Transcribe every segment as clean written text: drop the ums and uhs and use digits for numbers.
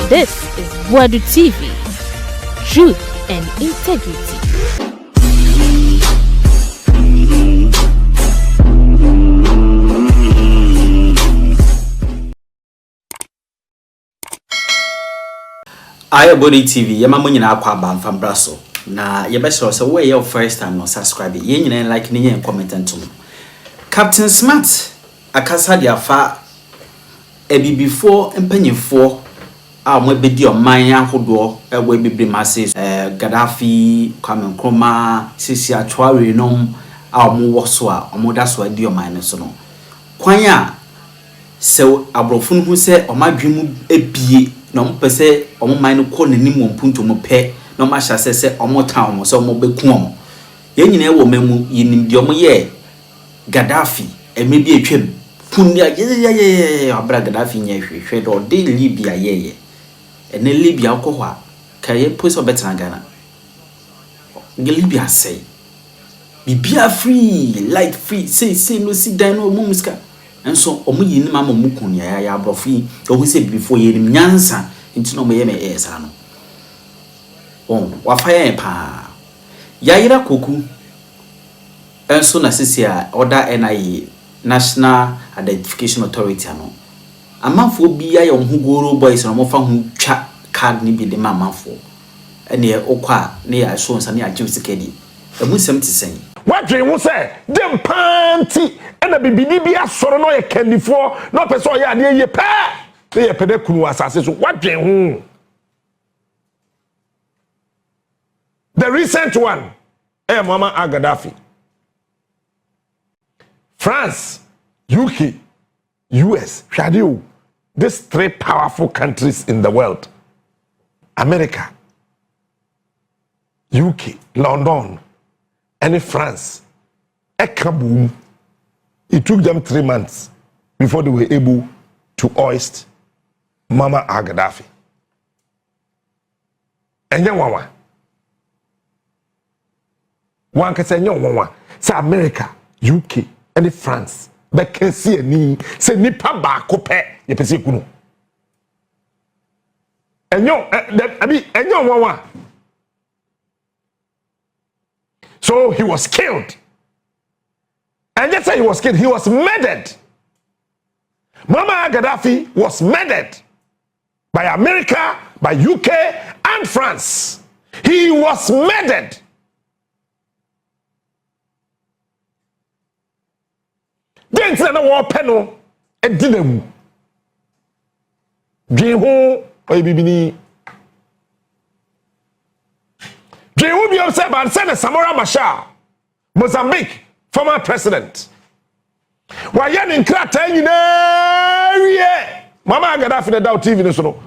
This is Boadu TV. Truth and integrity. I Boadu TV. Yama mo nyina akwa ba mfa braso. Na ye be sure say we your first time no subscribe. Ye nyina like ni ye comment ntom. Captain Smart akasa dia fa ebi before empanyefo a mo be di oman ahodo e we bebre masses Gaddafi Kwame Nkrumah sisi Traoré nom a mo wo so a mo da so di oman ne so no kwan a se abrofun hu se omadwemu ebie no mpese oman no ko nanim wo mpunto mo pe no ma hya se omotan mo so mo beku omo ye nyina e wo mamu yinim di omo ye Gaddafi emebi etwem fundi ye abra Gaddafi nya hwehwe do de Libya ye ene Libya ko ho a kaye poso betra Ghana Libya say bibia free light free say no sit down no muska enso omo yinim ama mu kunya ya abrofi o hu say before yinim nyansa nti no me ye me esa no wa fa ye pa yayira koku enso na sisi a order NIA National Identification Authority ano amanfo bia ye ohugoro boys no mo fa hu twa card ni bi de mamanfo ene okwa ne ya so nsa ne ya jiw sikedi emusem tisen wadwe wo se dem panti ena bibidi bi asoro no ye kandifo no pese o ye ade ye pa ne ye pede kunu asase so wadwe ho. The recent one Muammar al-Gaddafi, France, UK, US, Shadio, these three powerful countries in the world, America, UK, London, and France, kaboom. It took them 3 months before they were able to oust Muammar al-Gaddafi. And then one can say, no, say America, UK, and France, but can see any, say Nipa ba kope, ye pesi kuno. And one. So he was killed. And just say he was killed, he was murdered. Muammar Gaddafi was murdered by America, by UK, and France. He was murdered. Didn't say no war penno e dinamu dweho oy bibini dweho bi observe and say Samora Machel Mozambique former president wa ya ni nkrata nyina wie Muammar Gaddafi na daw TV no so no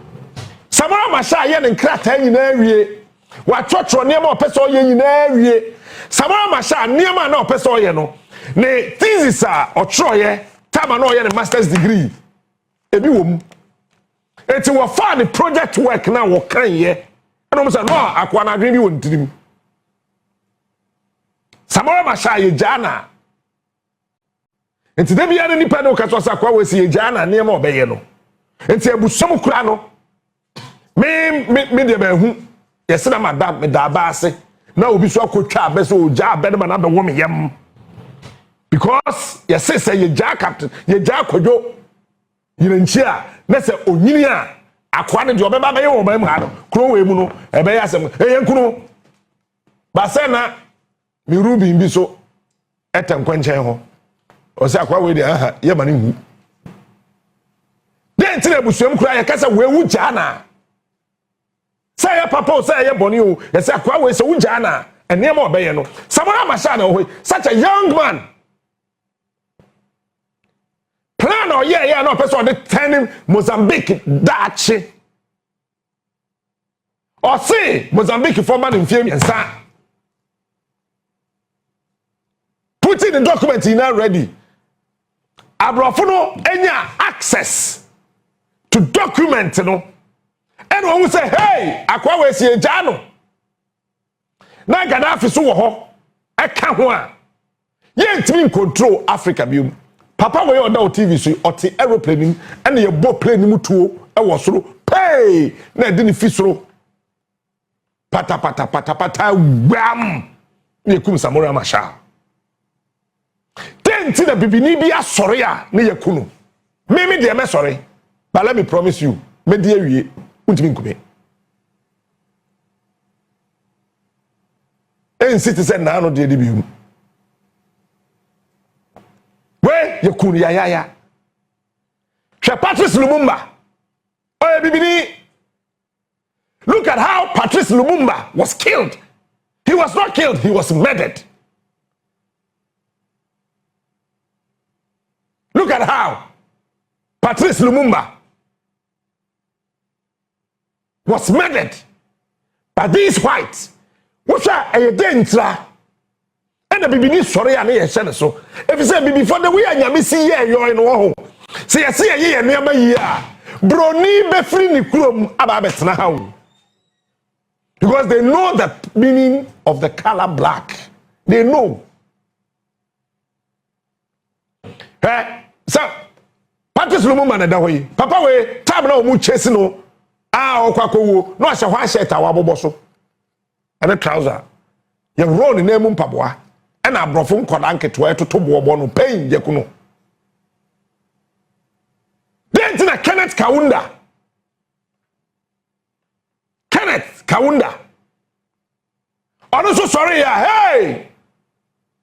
Samora Machel ya ni nkrata nyina wie wa twotwo niam opese oye nyina wie Samora Machel niam na opese oye no ne thesis a otroye time na oye ne master's degree ebi wom eti wo fa the project work na wo kan ye na mo say no akwa na adwen bi won tirim Samora Machel ye jana enti de bia ne nipa ne okato sa kwa we si ye jana ne ma obeye no enti abusom kura no me de ba hu ye se na madam me da ba ase na obi so akotwa abese o ja abede ma na be wo me yam. Because your sister, your jack captain, your jack kojo, you in cheer, let's say, Oninia, Aquana, your baby, or Bam, Crow, Emuno, a bayasam, a yankuno. Basena, Mirubi, Biso, Etam Quencheho, or Sakwa with the Yamani. Then tell you, Busum cry a casa where would Jana say a papa, say a bonio, and Sakwa with Jana, and Nemo Bayano. Samara Machel, such a young man. Plan or yeah, no person de turning Mozambique dachi. Or say Mozambique former in film and sa. Putting the document in already. Abrofuno enya access to document no. Anyone will say, hey, akwa we si ejano. Na Gaddafi so wo ho. E ka ho a. Ye ntimi control Africa biom. Papa we on TV so oti aeroplane and ye bo plane mu tuo e wo soro Hey, na didn't fisro. Pata wham. Yekum Samora Masha. Then the bibini be a sorry ne yakunu. Maybe they are sorry. But let me promise you, me dear we untimi en citizen na no de bi. Where yakunu ya. Patrice Lumumba. Oh, bibini. Look at how Patrice Lumumba was killed. He was not killed, he was murdered. Look at how Patrice Lumumba was murdered by these whites. Which are a danger. And the bibini sorry and a so. If you say before the way I am see you're in war. See a year near my year. Brony be free ni krom ababetna how. Because they know the meaning of the color black. They know. So, Patrice Lumumba na dahoyi. Papa we, tab na omu chase no. Okwakowo. No asha hwa shirt awabobo so. And a trouser. Ye roll ni nemu mpaboa. And a brofo nkoda nketo to bobo no pain yekuno. Then tina Kenneth Kaunda. Kenneth Kaunda. Also sorry ya. Hey.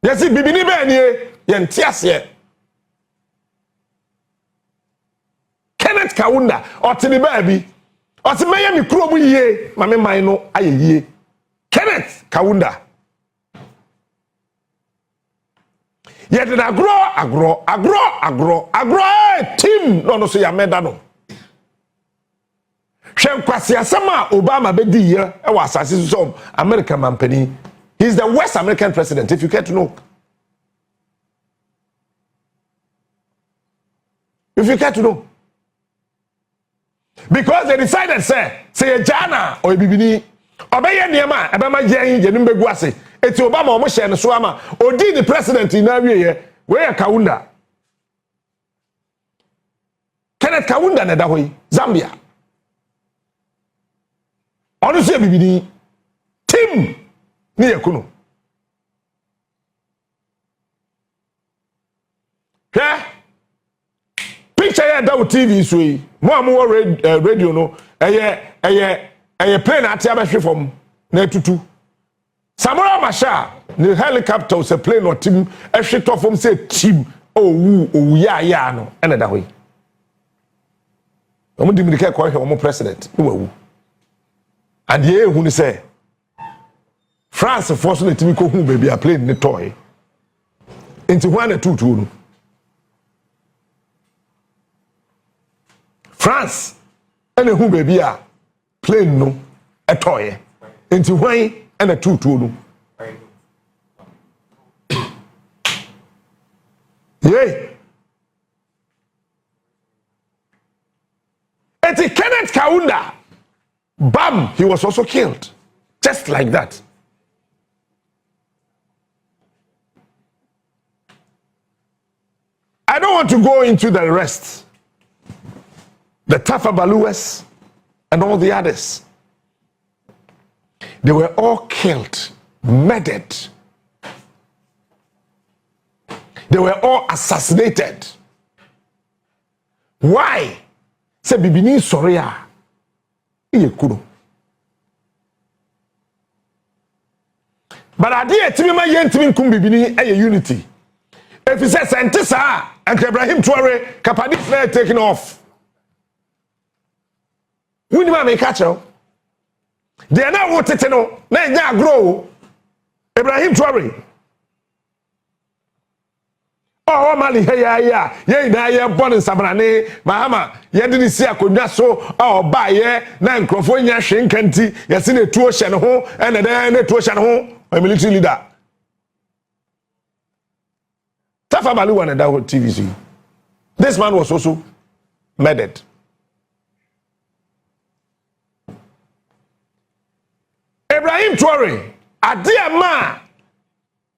Yes, bibini be nie yentiase. Kenneth Kaunda otini baby. Otimeye mi kuro mu yie, mame man no ayeye. Kenneth Kaunda. Yet agro team no so ya meda no. Hwem kwasi asama Obama bedi here e wa asase so American mampani. He's the West American president, if you care to know. If you care to know. Because they decided say Jana or bibini obeye niema ebema yen yenum begu ase. Eti Obama o mo hye ne so ama odi the president in awie we ya Kaunda. Kenneth Kaunda na da hoyi Zambia. Honestly, bibini team ni yakuno. Picture ya da TV so yi. Mo amu radio no eye plane ati abehwe from na tutu. Samora Masha the helicopter was a plane or team ehwe to from say team owu ya no ene da hoyi. Omo dimirike ko hwe omo president no wawu. And ye who ni say France force na timi ko hu baby a plane ni toy into one and two no France and hu baby a plane no a toy into one and a two no yeah. It's Kenneth Kaunda. Bam, he was also killed. Just like that. I don't want to go into the rest. The Tafa Baluas and all the others. They were all killed, murdered. They were all assassinated. Why? Say bibini soria. But idea timima yentimi kumbibini a unity. If he says Santisa and Ibrahim Traoré Kapadi flare taking off. We need to catch up. They are not what to know. Now grow. Ibrahim Traoré. Oh, Mali, ye na ye born in Sabrane, Mahama, ye didn't see a conyaso, oh, buy ye, nan Crofonia Shinkanti, ye seen a 2 ocean home, and then a 2 ocean home, a military leader. Tafa Balu and that TVC. This man was also murdered. Ibrahim Traoré, a dear man,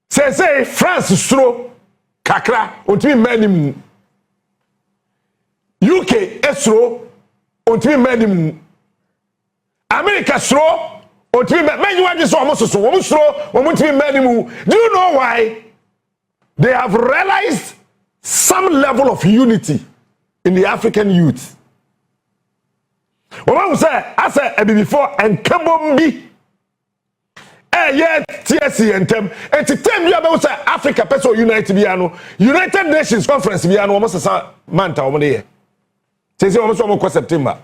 say France slow. Kakra, ontimi mani mu. UK esro ontimi medimu America slow ontimi men you want so almost so almost slow ontimi medimu. Do you know why? They have realized some level of unity in the African youth. Woman say, I said before and Kabombi. Yeah, TSC and them. And to tell you about Africa Peso United Nations Conference Biano almost a month over there. Say almost September.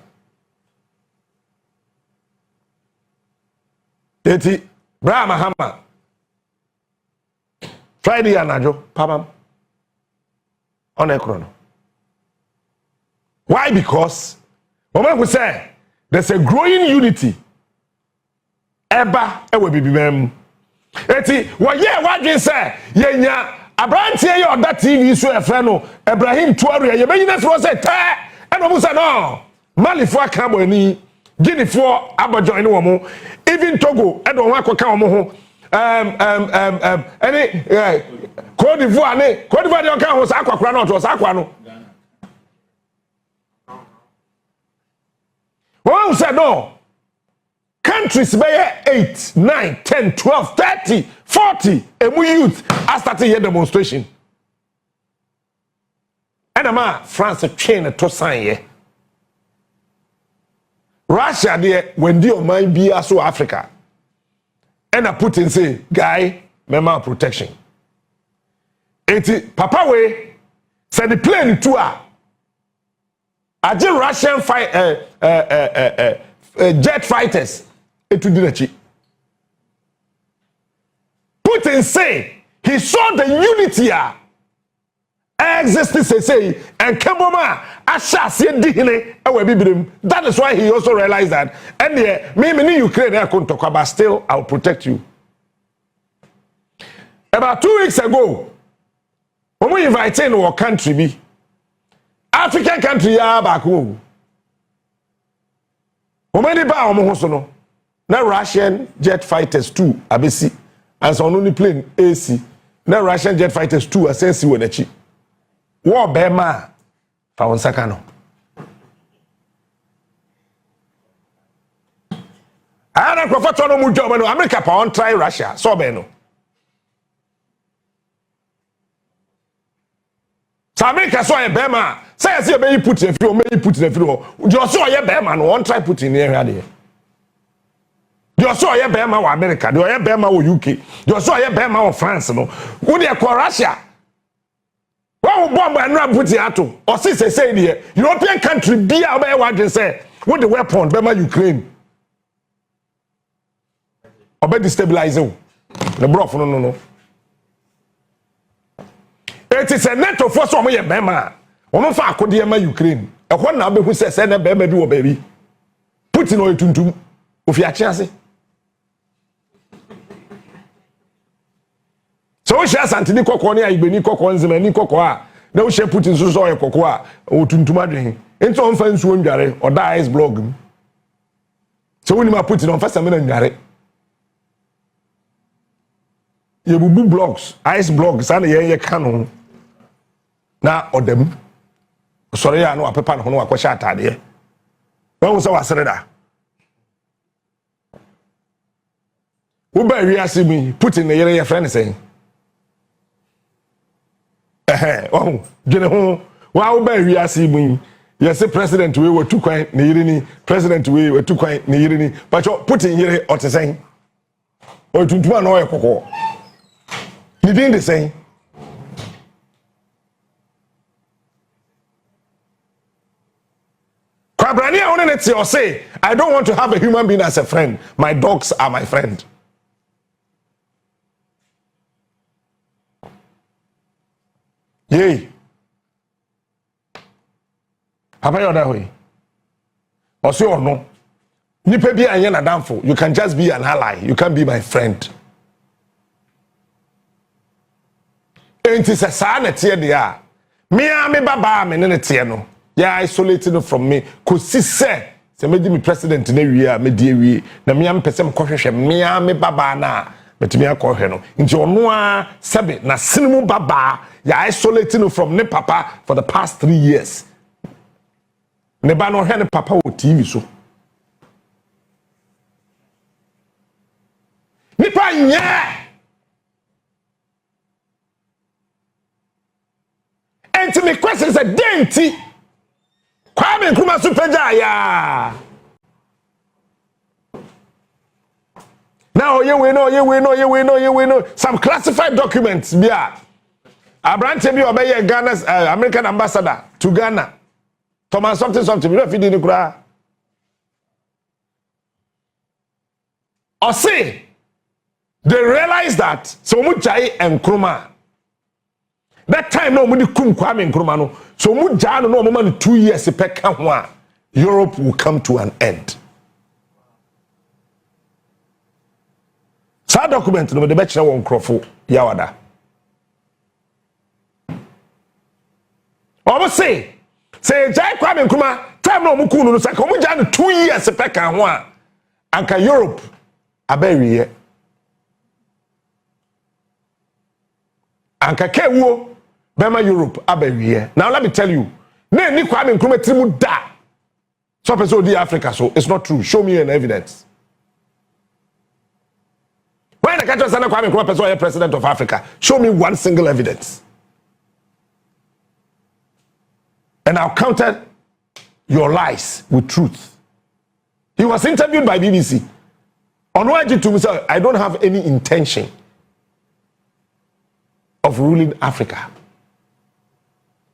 80 Brahma Hammer. Friday anajo pabam on a chrono. Why? Because woman will say there's a growing unity. Eba ewe bibi mem. Eti wa ye wadwen say yenya abrantie ye oda TV so e fe no Ibrahim Traoré ye benyina so say ta e no musa no Malifo aka bo ani Guineafo abojo ni wo mo even Togo e do ho akoka wo mo ho any Côte d'Ivoire dey on kan ho sa akwakura no to sa akwa no. One said no. Countries by 8, 9, 10, 12, 30, 40 emu youth are starting here demonstration. And France chain to sign here. Russia there when do might be also Africa. And I put in say, guy, member protection. It Papa way said the plane tour. I just Russian jet fighters. Etu dinachi. Putin say he saw the unity exists say and Keboma asha se dihine ewe bibirem. That is why he also realized that and me in Ukraine I couldn't talk about still I'll protect you. About 2 weeks ago when we invited in our country be African country ya back home. When they ba omo so no na Russian jet fighters 2 abesi and so only plane AC na Russian jet fighters 2 asensi wo nachi wo be ma fa won saka no ana ko fato no mu job no America pa on try Russia so be no so America so e be ma say say be Putin fi o me Putin fi o jo so ye be ma no on try Putin here ade. You saw your Bema or America, you are Bema or UK, you saw your Bema or France, no. Would you call Russia? What would bomb and not put the atom? Or since say here, European country be aware what they say, what the weapon, Bema Ukraine. Or be destabilizing the broth, no. It is a net of force on your Bema. Woman for Kodiyama Ukraine. A one number who says, send a Bema do a baby. Put in oil to if you are chance. So we share Santini Kokoni, Ibeni Kokon, Zemeni Kokoa. No share put in Susoy Kokoa or Tuntumadri. Into on fence one gare or die is blog. So when you put it on first a minute gare. You will do blogs, ice blogs, and ye canon. Now or them. Sorry, I know a paper who are quite there. When was our Sereda? Who by we ask me put in the area friend saying. Oh, General, why by we ask me? Yes, president, we were too quiet, Nirini, president, we were too quiet, Nirini, but you're putting here or to saying, or to one or a cocoa. You didn't the same. Kwabrania on it or say, I don't want to have a human being as a friend. My dogs are my friend. Yay. Papa you that way. Or so or no. Nipe bi anya na damfo. You can just be an ally. You can't be my friend. Enti se sa na tie dia. Me a me baba me ne tie no. Ya isolated from me. Kosi se me di me president na wi a me di wi. Na me am pese me kohwehwe me a me baba na. Betimi akɔhwɛ no nti ɔno a sɛbe na sinimu baba ya isolating from ne papa for the past 3 years ne ba no hwe ne papa wo TV so nipa nye enti me question is a denti Kwame Nkrumah superja ya now you know some classified documents bia Abrante bi obey Ghana's American ambassador to Ghana Thomas something we don't feed in kura or say they realize that so mujai Nkrumah that time no mudi kum Kwame Nkrumah no so mujai no no 2 years peka ho a Europe will come to an end. Sa document no de be kire won krofo yawada obo say jai Kwame Nkrumah time no mu kunu no say ko mu ja no 2 years peka ho a anka Europe abawiye anka kewo bema Europe abawiye. Now let me tell you na ni Kwame Nkrumah trimu da so person di Africa so it's not true. Show me an evidence. When the country Kwame Nkrumah person president of Africa, show me one single evidence. And I'll counter your lies with truth. He was interviewed by BBC. On YG to himself, I don't have any intention of ruling Africa.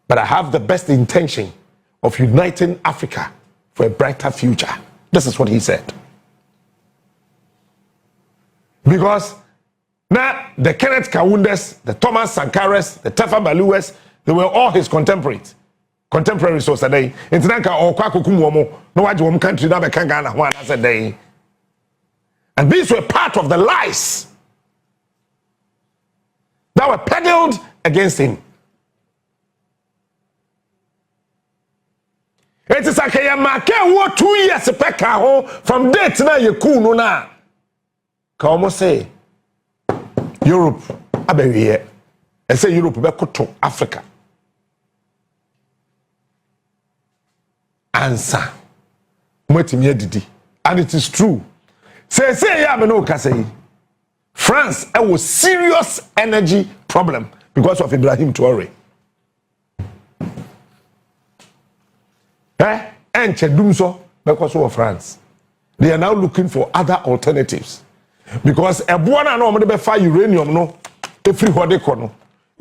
But I have the best intention of uniting Africa for a brighter future. This is what he said. Because now the Kenneth Kaundes, the Thomas Sankares, the Tafa Baluwes, they were all his contemporaries so today. Intinanka or Kwakukumomo, no one country na Bekangana one as a day. And these were part of the lies that were peddled against him. It is like a market 2 years from date na yekunu na. Come say Europe abewiye and say Europe be to Africa answer mwetimi didi and it is true say ya me no ka say France was serious energy problem because of Ibrahim Traoré and chedumso because of France they are now looking for other alternatives. Because a buona no me be fa uranium no every hode kono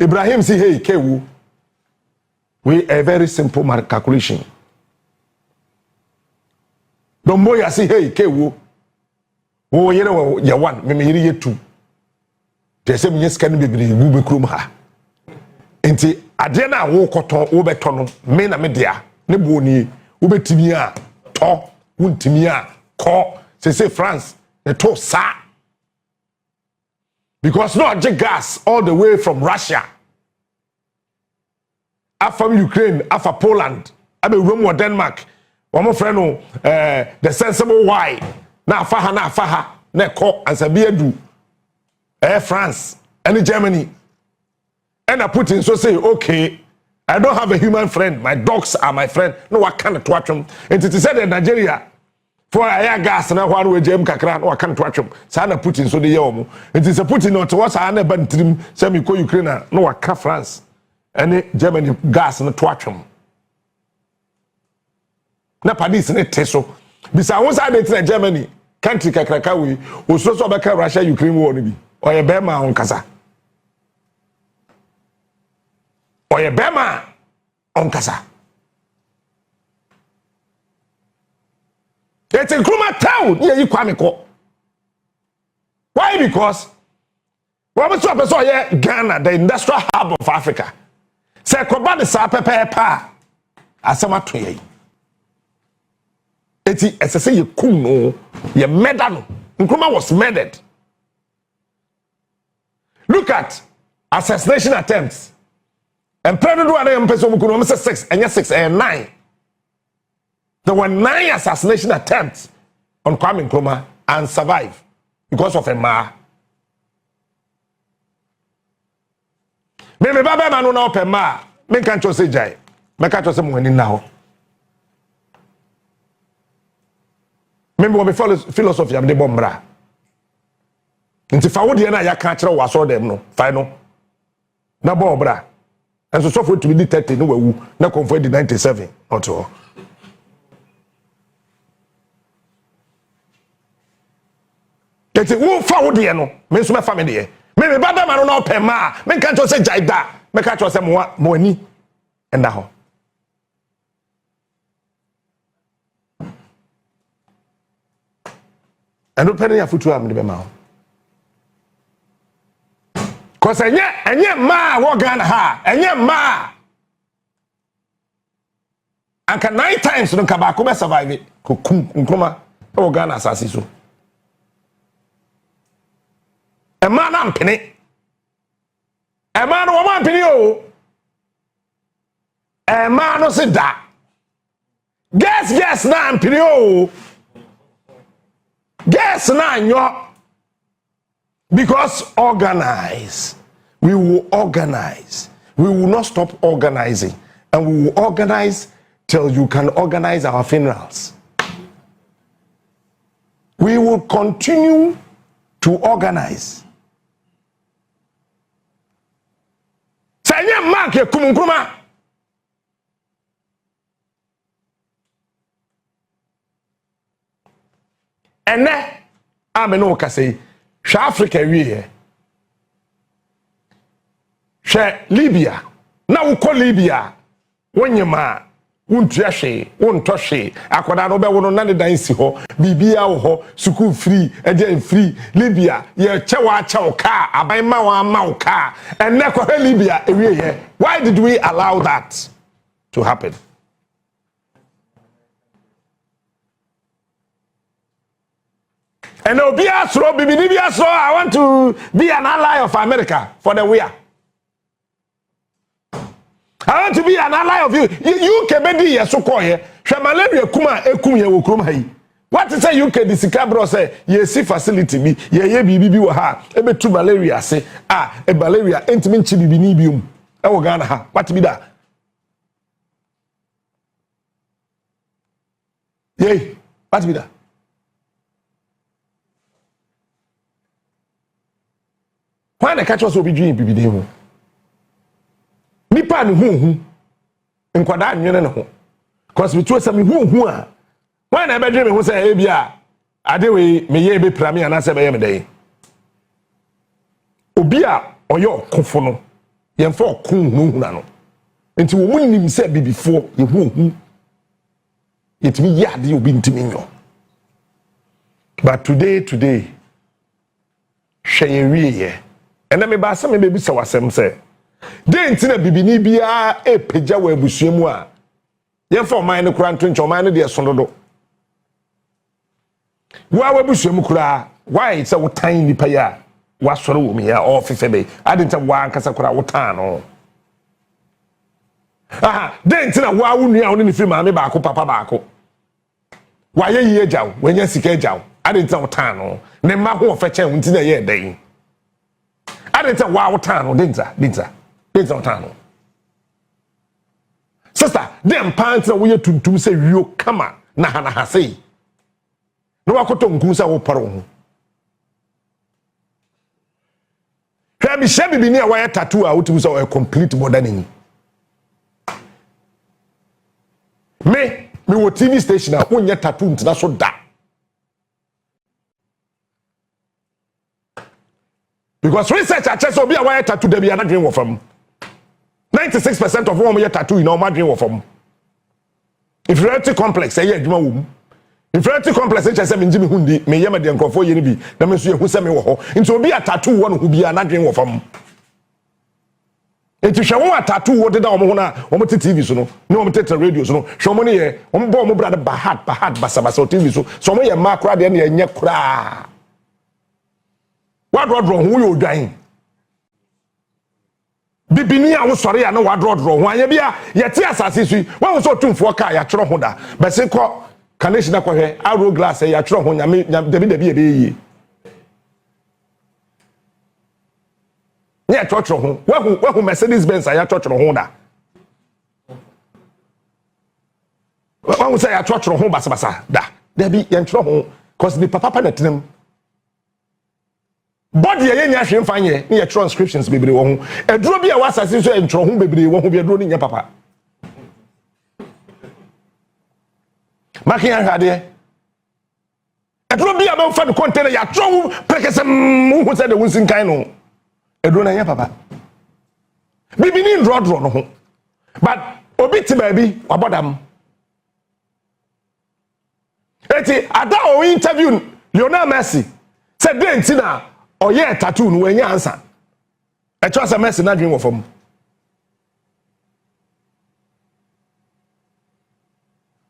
Ibrahim say hey kewu we a very simple calculation no moya say hey kewu wo yere wo ye 1 me yere ye 2 te se me scan be bi gu be krom ha enti ade na wo koton wo be to no me na me dia ne bo ni wo betimi a to wontimi a ko say France the to sa. Because not just gas all the way from Russia, from Ukraine, from Poland, Rome or Denmark. One more friend, the sensible why na faha na ko and Sabiadu, France, and Germany. And I put in so say, okay, I don't have a human friend. My dogs are my friend. No, I can't watch them. And it is said in Nigeria. For a gas na one way Jem Kakra no kan to atwem sana Putin so de ye omo it is a Putin no to what ana bantrim say me ko Ukraine no waka France and Germany gas no to atwem na Paris ne teso bisa won say de Germany country kakraka we osoro so beka Russia Ukraine war no bi oye be ma on kasa It's in Nkrumah town. Yeah, you Kwame ko. Why? Because when we talk about Ghana, the industrial hub of Africa, say Koba de sa pa asama to ye. Eti say you kum no, you murder no. Nkrumah was murdered. Look at assassination attempts. And President Boadu person kuno 6 and 6 and 9. There were 9 assassination attempts on Kwame Nkrumah and survived because of a ma. Me baba man no open ma. Me can't just say jai. Me can't just say mo ni now. Maybe we philosophy am de bombra. Nti fa wo de na ya ka kire wo aso dem no, fa no. Na bombra. And so for to be 30 no wawu, na confirm the 97 or to. Eti wo fa wo de no, me so me fa me de. Me baba ma no na opema, me kan to say jaida, me ka to say mo ani enda ho. Endo pere ya futu am de be ma ho. Cause enye ma wo Ghana ha, enye ma. Anka 9 times no kaba ko be survive ko kum nkoma wo Ghana asase so. A man am penny. A man woman penny o. A man no sit da. Guess na am penny o. Guess na nyo. Because organize. We will organize. We will not stop organizing. And we will organize till you can organize our funerals. We will continue to organize. Sanya mark ye kumunkruma. Ene ameno kase hwa Africa wie hwa Libya na wo ko Libya wonyema wontua hwe wonto hwe akoda no be wo no na ne dan si ho bibia wo ho school free agent free Libya ye chewa chew ka aban ma wa ma ka enne ko Libya ewie ye. Why did we allow that to happen? And I want to be an ally of America for the wear. I want to be an ally of you. You can be here so call here. Malaria kuma ekum ye wokrom hai. What is say UK disicabro say ye see facility bi ye bibi wo ha e betu malaria say e malaria entimi nchi bibi ni bium e wo Ghana ha. What be that? Yey, what be that? Why the catch us will be dream bibi dey ho. Nipa ni hu nkwada anwene ne ho. Cause we trust me hu a. Why na be dream hu say e bia ade we me ye be prame ana se be ye me dey. Obi a oyo kofo no ye mfa okun hu na no. Enti wo munim se bibifo ye hu yetimi ye ade obi ntimi nyo. But today hwe ye ye. And me ba some baby so wasem say dey ntina bibini bia e pagya wa abusuamu a ye for man no kura ntoncho man no de sondodo wa abusuamu kura why say wo tan nipa ya wa soro wo me ya o fefe be adenta wa ankasa kura wo tan no dey ntina wa wo nua wo ne fi ma me ba ko papa ba ko wa ye yi ejaw we nya sika ejaw adenta wo tan no ne ma ho fe chen ntina ye den adenta wa wotano dinza wotano. Sister, dem pants na we tuntum say wio kama na ha sei. No wakoto nku say wo paro ho. Hwa bi shebi bi ni a wa tattoo a wotu say a complete moderning. Me wo TV station a wonye tattoo ntina so da. Because research at Chess will be a wire tattoo, they be not dream from 96% of women yet tattoo in all my dream from. Inferiority complex, say, yeah, you inferiority complex, I said, Jimmy Hundi, may yama the uncle for you be, the monsieur who sent me into be a tattoo one who be a not dream from. It is show a tattoo, what did I want to TV so no take radio so show money, on bomb brother Bahat, Basabaso TV so many a mark right there near Yakra. What wrong? Who you dying? Bibini a wo sori a na what wrong? Why bia yeti asase sui. When we so tumfo ka ya tro ho da. Be se ko connection na hwe aro glass ya tro ho nyame debi e be yi. Ya tro ho. Wa Mercedes Benz ya tro ho da. Wa say ya tro ho basa da. there be yentro ho cause the papa na tenem body ye nya hwe mfanye ne ye transcriptions bebre wo ho eduro bi a wasase so entro ho bebre wo ho bi eduro ne nya papa makia hade eduro bi a be fa the container ya tro prekese hu se de wunsin kan no eduro na nya papa bibi ni ndrodro no ho but obi ti ba bi wabodam eti ada o interview Lionel Messi said denti na oye tattoo no wanya answer e cho say Messi na dream of am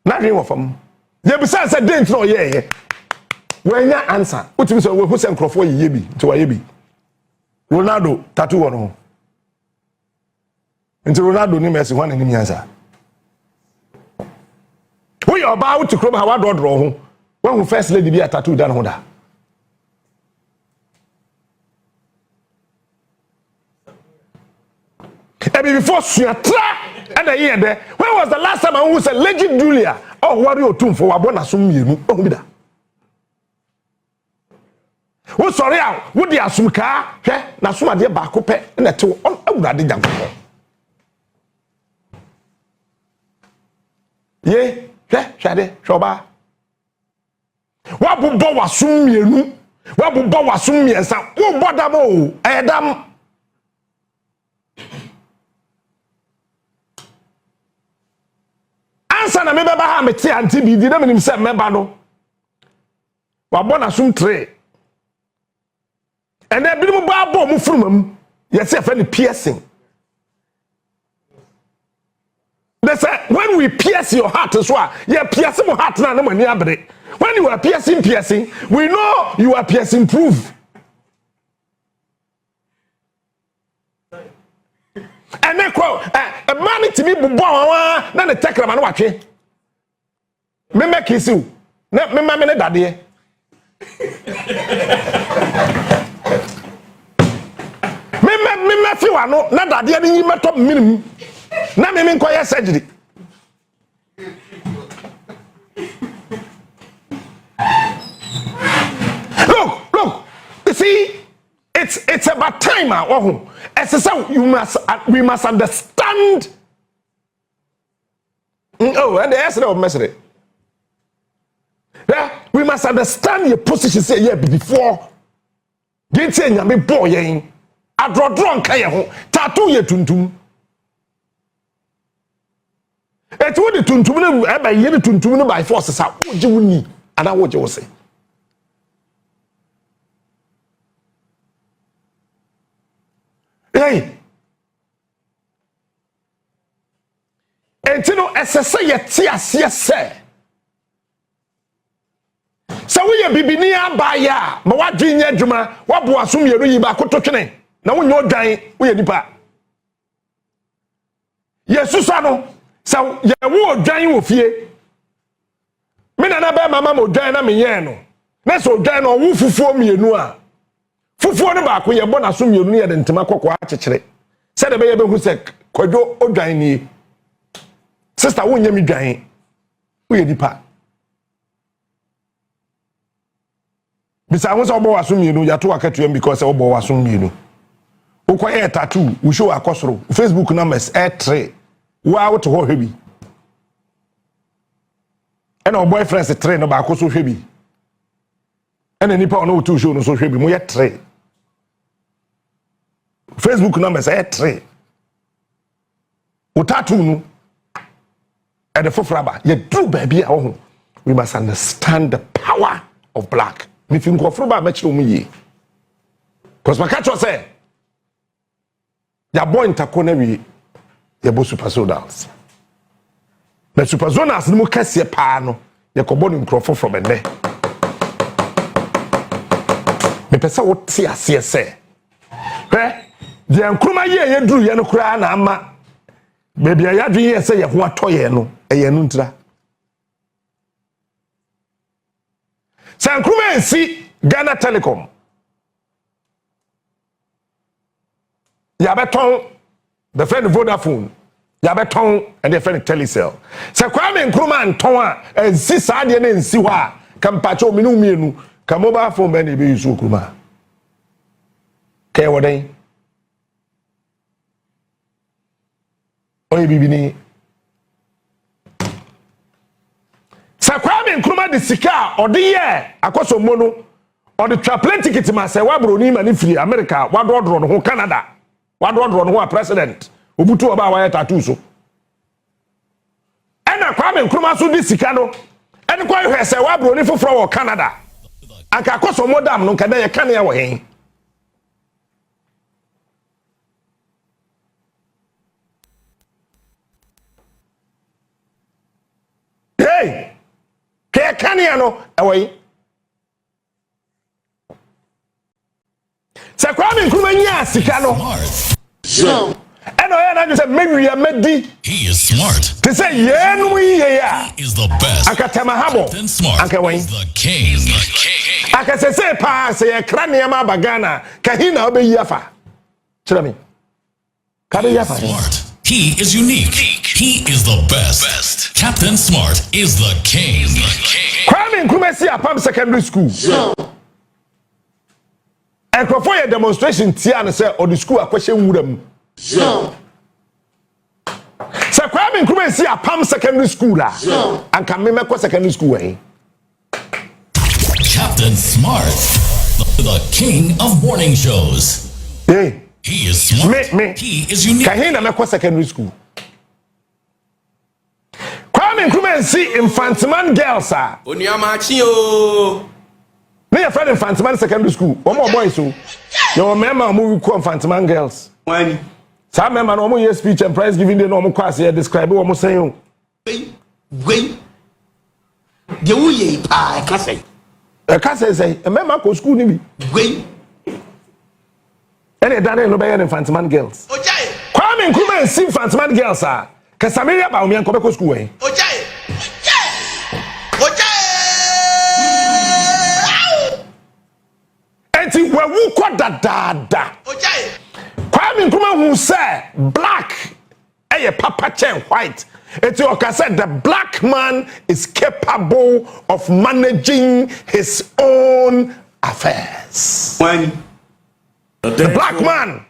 na dream of am ye bi say denti na oye wanya answer utimi so we hu say nkrofo ye bi to waye bi Ronaldo tattoo wono nti Ronaldo ni Messi wan ni answer we about to come how do draw ho when first lady be a tattoo dan ho da before suatra and a year there when was the last time who said legend Julia oh worry o tum for wabona sum mienu oh bi da wo sorry a wo di asumka hwe na sum ade ba ko pe na te awurade jankopon ye hwade shoba wabubbo wasum mienu wabubbo wasum miensa wo bodam o edam ansa na mebeba ha meti anti bi di na menim se meba no wabona sum tre ene bi mu ba bo mu furumam yesi fa ni piercing. They say when we pierce your heart as well, yeah, piercing my heart now. When you are piercing, we know you are piercing proof. And then quote a man to me, Bubawa, then the take a man watch it. Me make kiss you, me mamma daddy. Me feel I know, not daddy, and you met up minimum. Na me nkoye surgery look you see it's about time we must understand and the answer of message yeah we must understand your position say yeah before get say nyame boy yen adrodron kan ye ho tattoo ye tuntum et wo de tuntum ne e ba ye de tuntum ne by force sa wo je woni ana wo je wo se hey entino esese ye ti ase se sa wo ye bibini abaya ma wadwe nya adwuma wabo asom ye no yi ba kototwene na wo nyo dwan wo ye nipa yesu ano so ye wo dwan wo fie me na ba mama mo dwan na me yen no na so dwan no wo fufuo mienu a fufuo ne ba ko ye bo na so mienu ye de ntema kokko a kekere se de be ye be hu se kwadwo odwan ni sister wo nya mi dwan wo ye dipa bisa won so obo waso mienu ya to akatu em because obo waso mienu wo ko e tattoo wo show akosoro Facebook numbers e3 wa to ho hwebi ena o boyfriend se 3 no ba ko so hwebi ena nipa ono to show no so hwebi mo ye 3 Facebook numbers e3 o tattoo no e de fofraba ye do baby a ho we must understand the power of black me fi nkofraba ma kire mu yi cause makacho say ya boy ntako na wi ye bo super soldiers na super zoners no kase pa no ye ko bonu nkrofo from ene me pesa wo ti ase se de nkruma ye duru ye no kura na ama baby ya dwen ye se ye ho atoye no ye no ntra san nkruma ensi Ghana Telecom ya beton the friend Vodafone ya beton and the friend Telecel se kwa me nkruma nton a ensi saade na ensi ho a kampacho minu mienu ka mobile phone be na be use okruma kay wodan oyi bibini Sakwame Nkrumah de sika odi ye akoso mono odi traplane ticket ma se wabro ni mani free America wadodro no ho Canada wadodro no ho president obutu oba wa tattoo so ena Kwame Nkrumah so de sika no eni kwa hwe se wabro ni foforo wo Canada aka akoso modam no kada ye kan ya wo hen hey ke kania no awai se Kwame Nkrumah nya sika no so eno ya na say mewia medi he is smart to say yenu ye ya he is the best akatema habo akawai the king akasese pa se ye krania ma bagana kahina obeyi afa tell me kare yafa smart he is unique he is the best Captain Smart is the king Kwame Nkrumah si apam secondary school ekrofo ye demonstration tia no say odi school akwahye nwuram se Kwame Nkrumah si apam secondary school anka me mekọ secondary school eh Captain Smart the king of morning shows hey he is smart me. he is unique kahina mekọ secondary school Kwame Nkrumah si infantiman girls Oniamachi o me your friend infantiman secondary school one more boys so your member mo ko infantiman girls wani some member no mo year speech and prize giving day no mo class here describe what mo saying Wait. The way I can say. say a member ko school ni bi Wait. ene dane no be infantiman girls Ojai. Kwame Nkrumah si infantiman girls Kasamiria ba omi enko be ko school eh Ojai. Ojai. enti wawu ko dadada Ojai. Kwame Nkrumah who say black papa chen white enti oka said the black man is capable of managing his own affairs wani the black man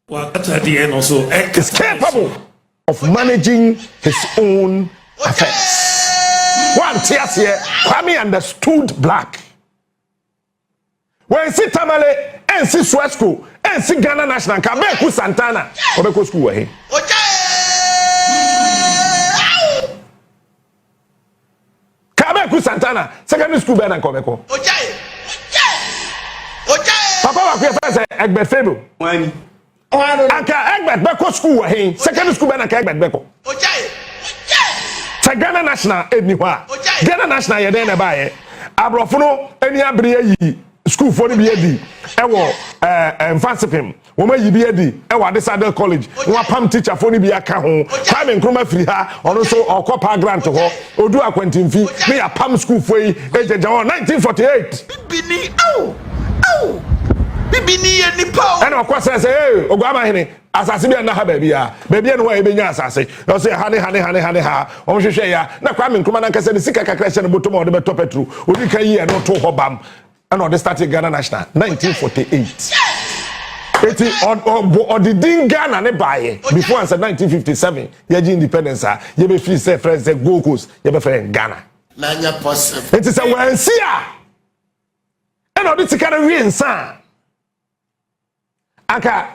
at the end also is capable of managing his own affairs. One tears here, Kwame understood black. When see Tamale, and see Swesco, and see Ghana National, Kabeku Santana, Obeko School. Ojai. Kabeku Santana, secondary school better than Kobeko. Ojai. Ojai. Papa wa kwe say Egbert Febo. wani Anka Egbert Beko school he, secondary school better than Egbert Beko. Ojai. Sa Ghana National eni hwa. Ghana National ye den na ba ye. Abrofo no eni abere yi school for bi edi. E wo Mfansipim. Wo ma yi bi edi. E wo Adesade College. Wo pam teacher for ni bi aka ho. Kwame Nkrumah firi ha. Ono so okopa grant ho. Odu akwantimfi. Me ya pam school for yi. Ejeja 1948. Bibini. Ow. Ow. Bibini ye nipa. And of course I say, hey, Ogama hene, asase bi na ha ba bia. Ba bia no wa e benya asase. You say hane ha. O hwehwe ya. Na Kwame Nkrumah na nkase ne sika kakra hye ne bottom o de beto petro. Odi kan yi e no to ho bam. And on the started Ghana National 1948. Eti on the din Ghana ne baye before answer 1957. Ye ji independence ye be free say friends say Gold Coast ye be friend Ghana. Nanya possible. Eti say wan sia. And on the sika na wi nsa. Aka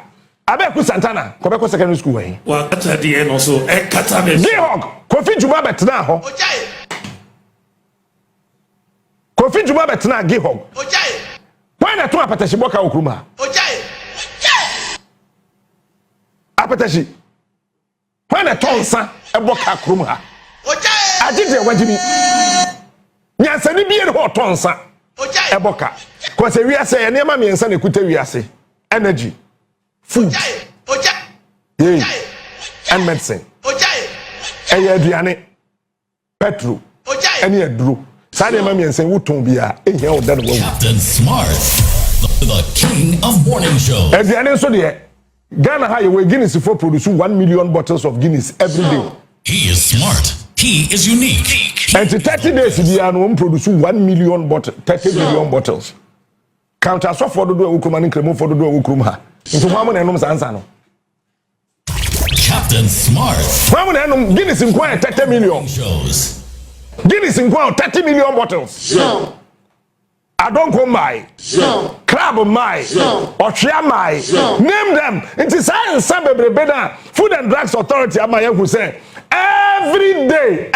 Abeku Santana Kobeko secondary school eh well at the end also Katabe Gihog Kofi Juma betena ho Ojai. Kofi Juma betena Gihog Ojai. when na to apatashi boka okruma Ojai. apatashi when na tonsa e boka okruma Ojai. agide wajibi nyansani bi e ho tonsa Ojai. e boka ko se wiase ye nema miensa na kuta wiase energy food Ojai. yeah, and medicine Ojai. eye aduane petrol Ojai. ene aduro sa de ma miensa wuton bia ehia o dan wo Captain Smart the king of morning shows aduane so de Ghana ha we Guinness for produce 1 million bottles of Guinness every day he is smart he is unique And to 30 days, the annual produce 1 million bottles, 30 million bottles. Counter so for the do Ukrum and Kremo for the do Ukrumha. Into Maman and Ansano. Captain Smart. Maman and Guinness inquire 30 million. Shows. Guinness inquire 30 million bottles. No. I don't come by. No. Crab my. No. Or share my. No. Name them. It is science, Food and Drugs Authority, Amaya, who say every day,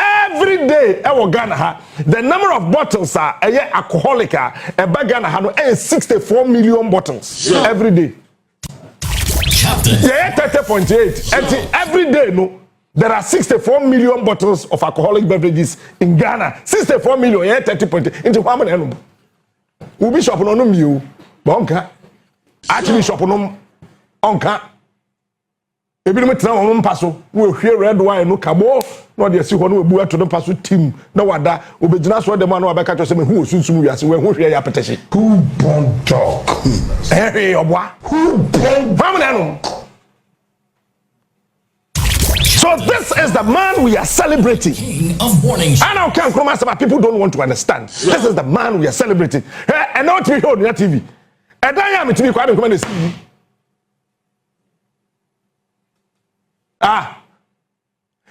Ghana, the number of bottles are alcoholic, Ghana, 64 million bottles every day. Captain. Yeah, 30.8. And every day, no. There are 64 million bottles of alcoholic beverages in Ghana. 64 million, yeah, 30.8. Into how many? Ubi shop no you. Bonka. Actually shop no onka. Ebi no tena on paso. We hear red wine no kabo. No dey see hono ebu ato no paso team. Na wada obegyina so dem no abeka to say me hu osunsun wiase we hu hwe ya petese. Who born dog? Eh obwa. Who born? Family. So this is the man we are celebrating. King of Morning Shows. I now can't promise about people don't want to understand. This is the man we are celebrating. And not to be on your TV. And I am to be quite a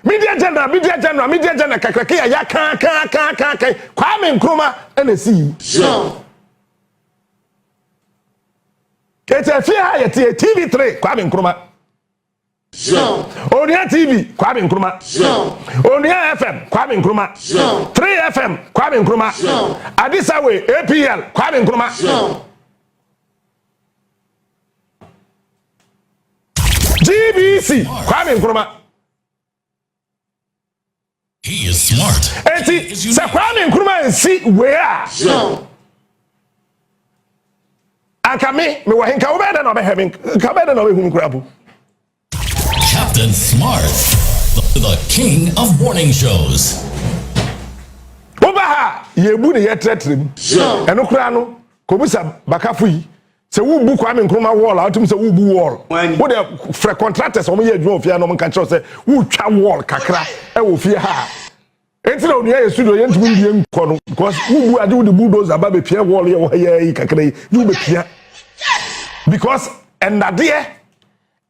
Media general, Kakraki, ya can, Kwame Nkrumah, and the sea. No. It's a fear, TV3, Kwame Nkrumah. No. Onia TV, Kwame Nkrumah. No. Onia FM, Kwame Nkrumah. No. 3FM, Kwame Nkrumah. No. Adisawe, APL, Kwame Nkrumah. No. GBC, Kwame Nkrumah. He is smart. Eti, se Kwame Nkrumah and see where? No. Akame, me wahinka ubeda no be having, kabeda no be hunu krabu. Captain Smart, the king of morning shows. Obaha, yebu ne yetretrem. Eno kura no, kobusa bakafu yi. Se wo bu Kwame Nkrumah wall, atum se wo bu wall. Wo de free contractors o mo ye adwuma ofia no mo kan se wo twa wall kakra e wo fie ha. Enti na onu ye studio ye ntumi ndie nko no because wo bu ade wo de bulldozer ba be pia wall ye wo ye kakra yi, you be pia. Because endade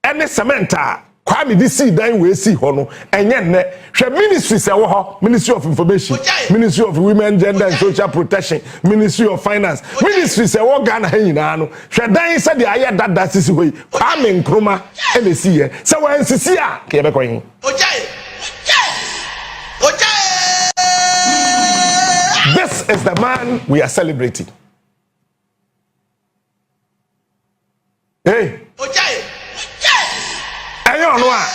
ene cementa Kwame di see dan we see ho no enye nne hwe ministry se wo ho, Ministry of Information, Ministry of Women, Gender and Social Protection, Ministry of Finance, Ministry se wo Ghana ha nyina no hwe dan se de aye dada sisi ho yi Kwame Nkrumah ene see ye se wo nsisi a ke be koyin This is the man we are celebrating. Hey. Ayo no a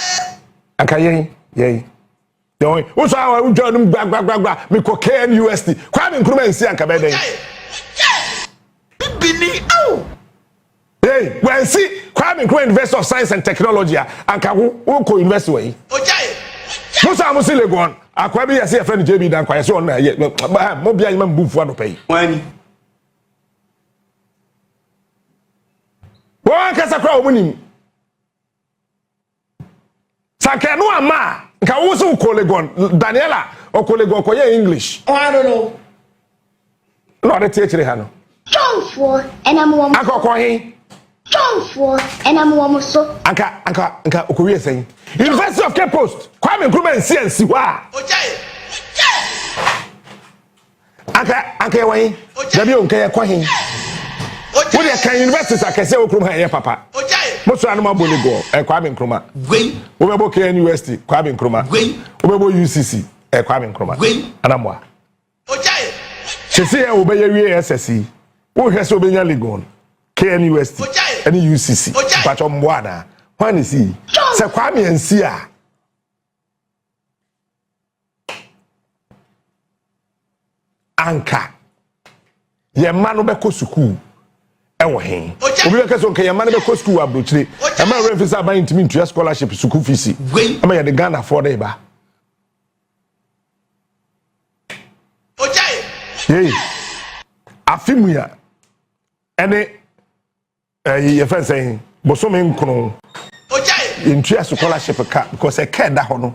akayen ye yo wo so awu dwanum gba me ko KNUST Kwame Nkrumah nsi anka be den Bini ow. hey when see Kwame Nkrumah University of Science and Technology anka wo ko university we Musa Musi Legon akwa bi yase friend JB dan kwa yase on na ye mo bia yima mbufu adopai Wani. wo kasa kwa omunim Sake no ama nka wo so Legon Daniela o Legon ko ye English. Oh, I don't know. No de tie kire ha no. John for and I'm one. Akoko he. John for and I'm one so. Anka okowie sen. University of Cape Coast. Kwame Nkrumah NCNC wa. Anka ye wan. Dabi o nka ye kwa he. Wo de kan university akese Nkrumah ye papa. Most of them are Boadu, Kwame Nkrumah. We have KNUST, Kwame Nkrumah. We have UCC, Kwame Nkrumah. Anamwa. She say obey SSC. Who has obeyed Legon, KNUST, and UCC. But on Boadu, when is he? Say Kwame and Sia. Anka. Ye man obeko suku. Ewo hen obi be keso nke yamane be ko school abrochire e ma refisa ban intimi ntua scholarship school fees e ma ya de Ghana for dey ba hey afimu ya ene ye fa say bosome nkono ntua scholarship ka because e ka da ho no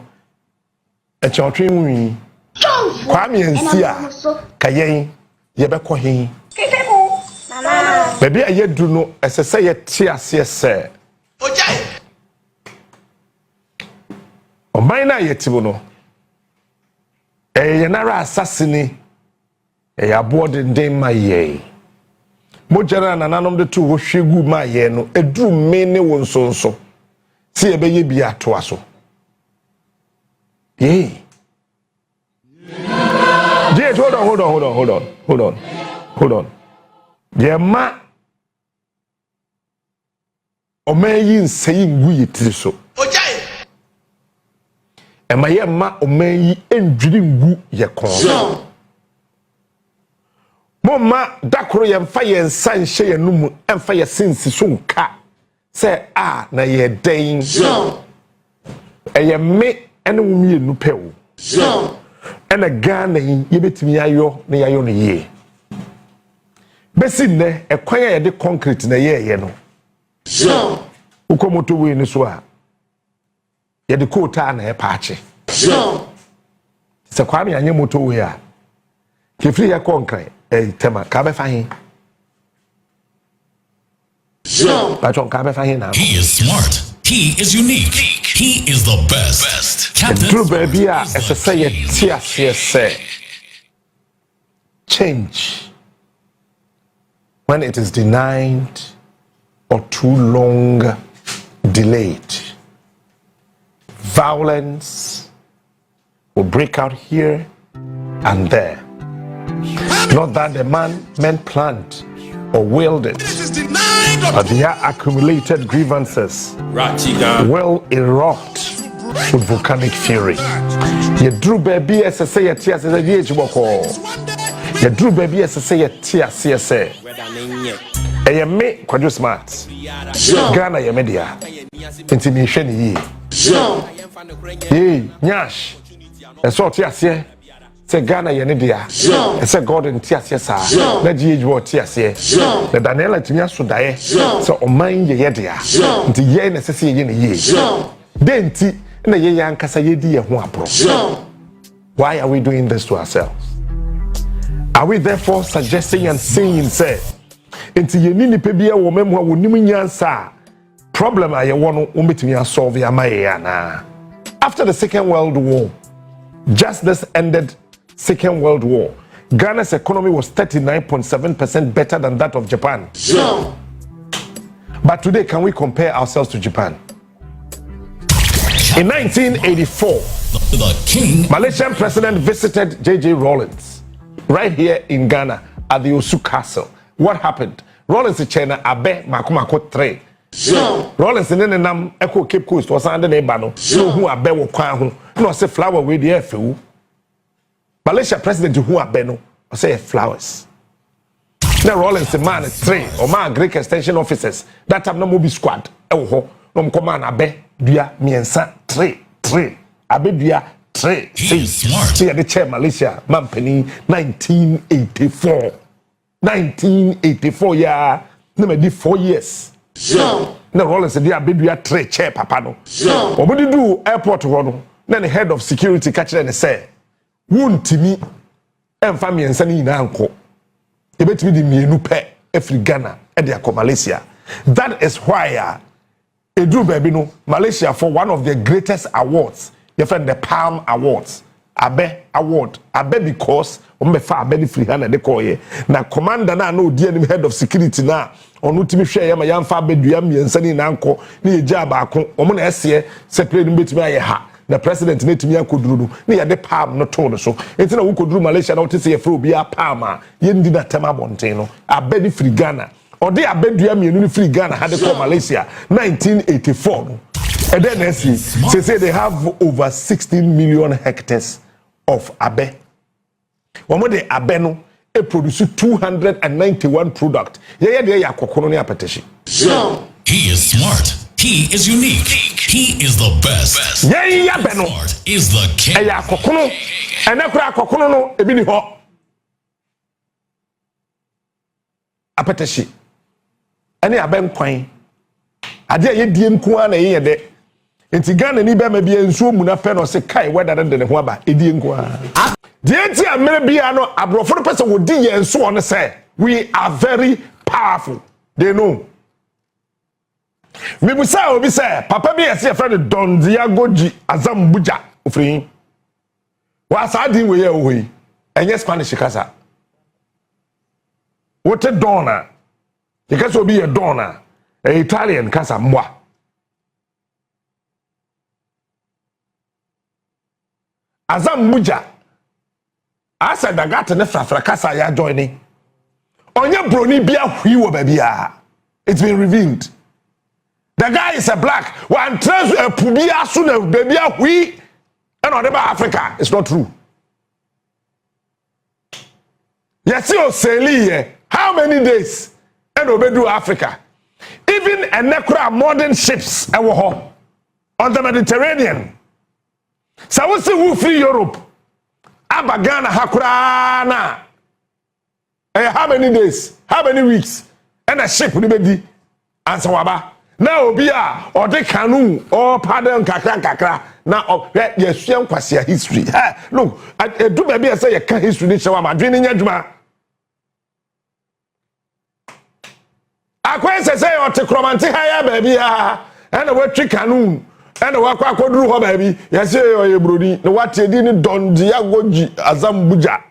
e chotwe nwi forth, and I'm also. Kayen, yebeko hin. Mama. Baby, I do no as I say, say. Ojai. O minor yetibuno. Yenara assassini. Aboard in day my ye. Mojara and none of the two was shegu my ye no. A drew many one so. See a baby be at Twasso. Yea. Yes, hold on. Dear ma o may saying we it so. Ojai. And my ma o may dream woo ye con. Mama dakro yam fire and sun share no and fire since so ka say na ye dain. E ye me and me no pew. And a gun ye bet me ayo na yayo no ye. Besin ne e kwan ye de concrete na ye no. Ukomoto we ni so a ye de kota na e paache. Se kwa me anye moto we a ke free ya concrete tema ka be fahin. Patron ka be fahin na. He is smart. He is unique. He is the best. Captain True baby, as I say, change when it is denied or too long delayed. Violence will break out here and there. Not that the men planned or willed it, but their accumulated grievances will erupt with volcanic fury. You drew baby as I say a tears as a DH boko. You drew baby as I say a tears, say. And you make quite smart. Ghana, your media. Intimidation ye. Yea, Nyash. And so tears, yeah. Say Ghana, your media. And say God and tears, yes, sir. Let GH what tears, yeah. The Daniela to me, so die. So, on mind ye, dear. Into ye necessary in a year. Then, na ye yan kasa ye di ye ho apro. Why are we doing this to ourselves? Are we therefore suggesting and saying say into ye ni nipa bia wo mem ho wonim nyansa problem aye wo no umbetumi solve ya maye na. After the Second World War, just this ended Second World War, Ghana's economy was 39.7% better than that of Japan. But today, can we compare ourselves to Japan? In 1984, the king. Malaysian president visited J.J. Rawlings right here in Ghana at the Osu Castle. What happened? Rawlings in China, abe makumako 3. Rawlings in Nam Echo Cape Coast was under Nebano. No, who abe wo kwan ho. No, say flower with the air. Malaysia president who abe no, say flowers. Now Rawlings the man 3 or man Greek extension officers. That time no movie squad. No command abe. Dua miensa 3 abedua 3 see the chair Malaysia mampani 1984 yeah na me di 4 years na Rollins dey abedua 3 chair papa no obodi do airport ho no na the head of security catch them say wuntimi emfa miensa ni na anko ebetimi di mienu pe afri Ghana e dey akọ Malaysia. That is why Edu baby no Malaysia for one of the greatest awards, you find the Palm Awards, Abe Award, Abe because umbefa Abe di free hand de call ye. Na commander na no di head of security na onu timi hwe ye ma yamfa Abe dua miensa ni na anko ni eja ba ko omo na ese separate ni betimi aye ha. The president na timi akoduru no ni ye de Palm no to so. Enti na wo koduru Malaysia na wote se ye free obi a Palm a ye ndi na tema bonten no Abe di free Ghana. Or they are bedua mienu free Ghana had to Malaysia 1984. And then they say they have over 16 million hectares of abe. One more they abe no e produce 291 product. Yeah they are kokono ni apetition. He is smart. He is unique. He is the best. Yeah abe no. Smart is the king. E ya kokono. Ene kura kokono no ebi ni ho. Apetition. Ani aben kwan ade ye die nko na ye de enti Ghana ni be ma bia nsuo mu na fe no se kai weda de ne ho aba edie nko The idea maybe I know abroad for the person would do and so on say we are very powerful. They know. Me busa obi say papa bi ese friend Don Diago G Azambuja ofri. Wa sa din we ye ohi. Enye Spanish kasa. What a donna. You can be a donna. A Italian kasa mwa. Azambuja. Asa daga ne frafra kasa ya joining. Onye broni bia hwi wo ba bia. It's been revealed. The guy is a black. One trans a pubia sooner baby hwi and on about Africa. It's not true. Yes, you say how many days and obedu Africa? Even a necra modern ships on the Mediterranean. So we see who free Europe. Abagana Hakurana. How many days? How many weeks? And a ship will be answer waba. Now Obia or the canoe or pardon kakra. Now yes, young kwasia history. Look, I do baby say a history this my dreaming yajuma. I say or to chromantic higher baby and a wet canoe. And the work I could do, baby. Yes, you brody. The what you didn't Don Diago Azambuja.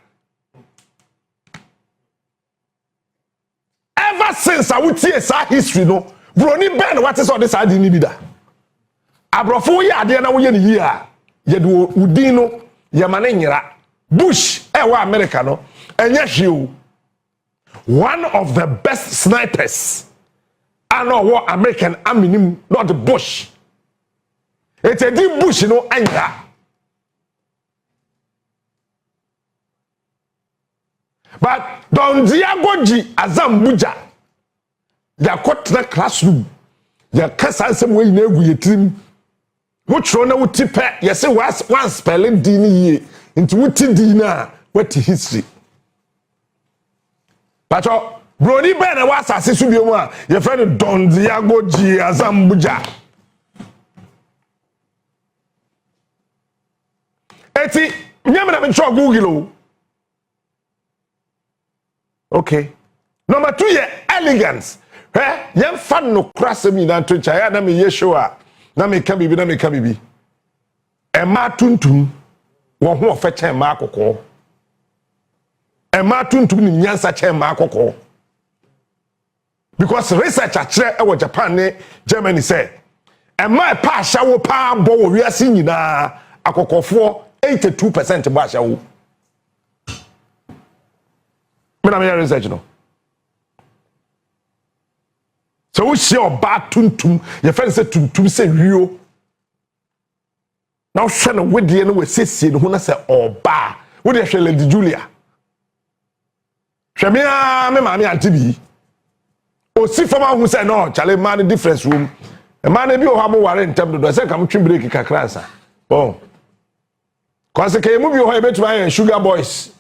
Ever since I would see a history, no, Brony Ben, what is all this? I didn't need that. Abrofo ya de na wo ye ni ya. Ye do udin no, ye manenira. Bush, wa America no. Enye hwe. One of the best snipers. I know what American army, not the Bush. It's a deep bush, you know, anger. But Don Diago G Azambuja, ya caught na classroom, ya kasa some way near with team. Which one would tip it? Yes, it was one spelling dini into witty dinner, what history. But Brody Ben was a sisubioma, your friend Don Diago G Azambuja. Eti nyamena me chọ Google. Okay. Number 2 ye elegance. Yem fan no krase mi na to chaya na me yeshua. Na me ka bibi na me ka bibi. E ma tuntum wo ho ofa chen ma akokọ. E ma tuntum ni nyansa chen ma akokọ. Because research akire e wo Japan ne Germany say e ma pa shawo pa bo wo wiase nyina akokofo 82% basha wo. Me na me research no. So we see oba tuntum, your friend say tuntum say rio. Now hwe no wedie no we sesie no na say oba. Wo de hwe Lady Julia. Hwe me ma me anti bi. O si fama hu say no, chale man difference room. E man bi o ha mo ware ntem do say kam twi break kakra ansa. Oh. Cause ke mu bi o ha betu Sugar Boys.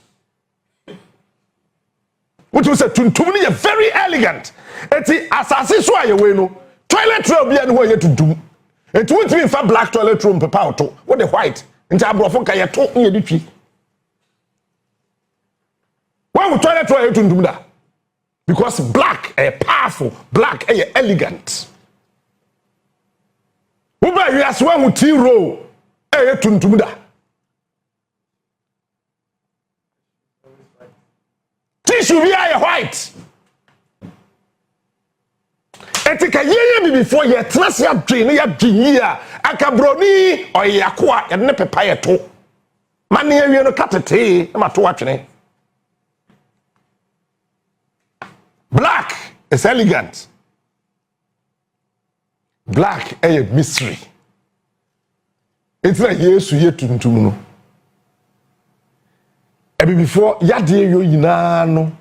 Which was a tuntum ni very elegant. Eti asase so aye we no. Toilet roll bia no ho ye tuntum. Eti won't be fa black toilet roll pepa auto. What the white? Nti abrofo ka ye to ye ditwi. Why would toilet roll ye tuntum da? Because black powerful, black elegant. Who ba you as one tea roll ye tuntum da. Tissue be a white. Etika ye bi before ye trust ya drain ya dwinia aka broni oyakoa ye ne pepa ye to. Mane ye no katete e ma to atwene. Black is elegant. Black a mystery. It's like yesu ye tuntum no. Ebi before yade yo yina no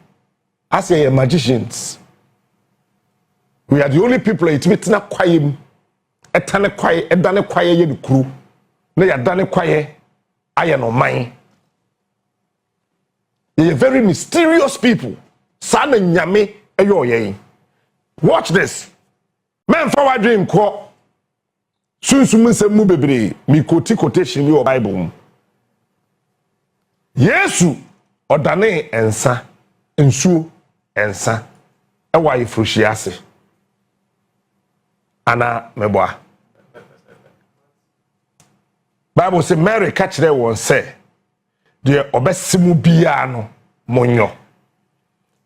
as ye magicians. We are the only people it metina kwaye etane kwaye edane kwaye ye dukuru na ya dane kwaye aye no man. They are very mysterious people. Sana nyame eyo ye. Watch this. Men forward dream ko sunsumu nsem mu bebre mi quotation mi o Bible. Yesu odane ensa nsuo ensa ewa ifroshiase ana meboa Bible say Mary kachire won say de obesimu bia no monyo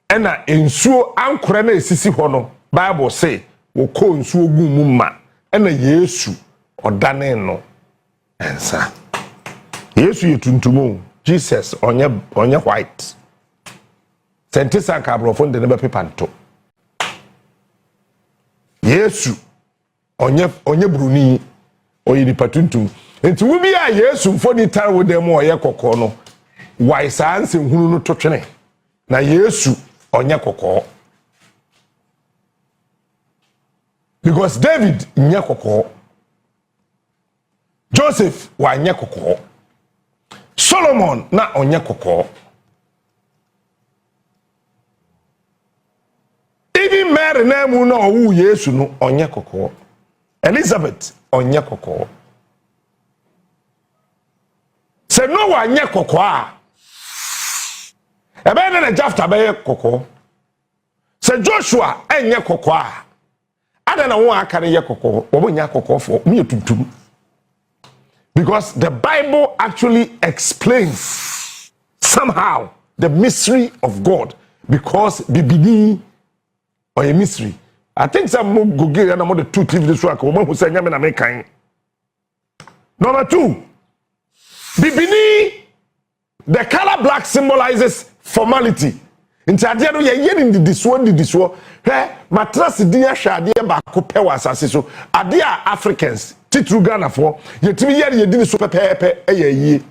ena nsuo ankora na esisi ho no Bible say wo ko nsuo gu mu ma ena Yesu odane no ensa Yesu yetuntumo Jesus onye white sentisa ka abrofo de ne paper nto Yesu onye bruni oyi ni patuntum enti wo bia Yesu mfoni tar wo dem oye kokko no why sanse hunu no to twene na Yesu onye kokko because David nye kokko Joseph wa nye kokko Solomon na onye kokko even Mary na mu na owu Yesu no onye kokko Elizabeth onye kokko se no wa nye kokko a ebe na Jafta be kokko se Joshua enye kokko a ada na won akare ye kokko wo nya kokko fo me tutum because the Bible actually explains somehow the mystery of God because bibini or a mystery. I think some more go get and the two TV this work. Woman who say nyame na me kan. Number 2. Bibini, the color black symbolizes formality. Inti ade no ye ni this one. He matras din ya hwade ba ko pe wasase so. Ade a Africans titru Ghana for yetimi ye di so pepepe eyayie.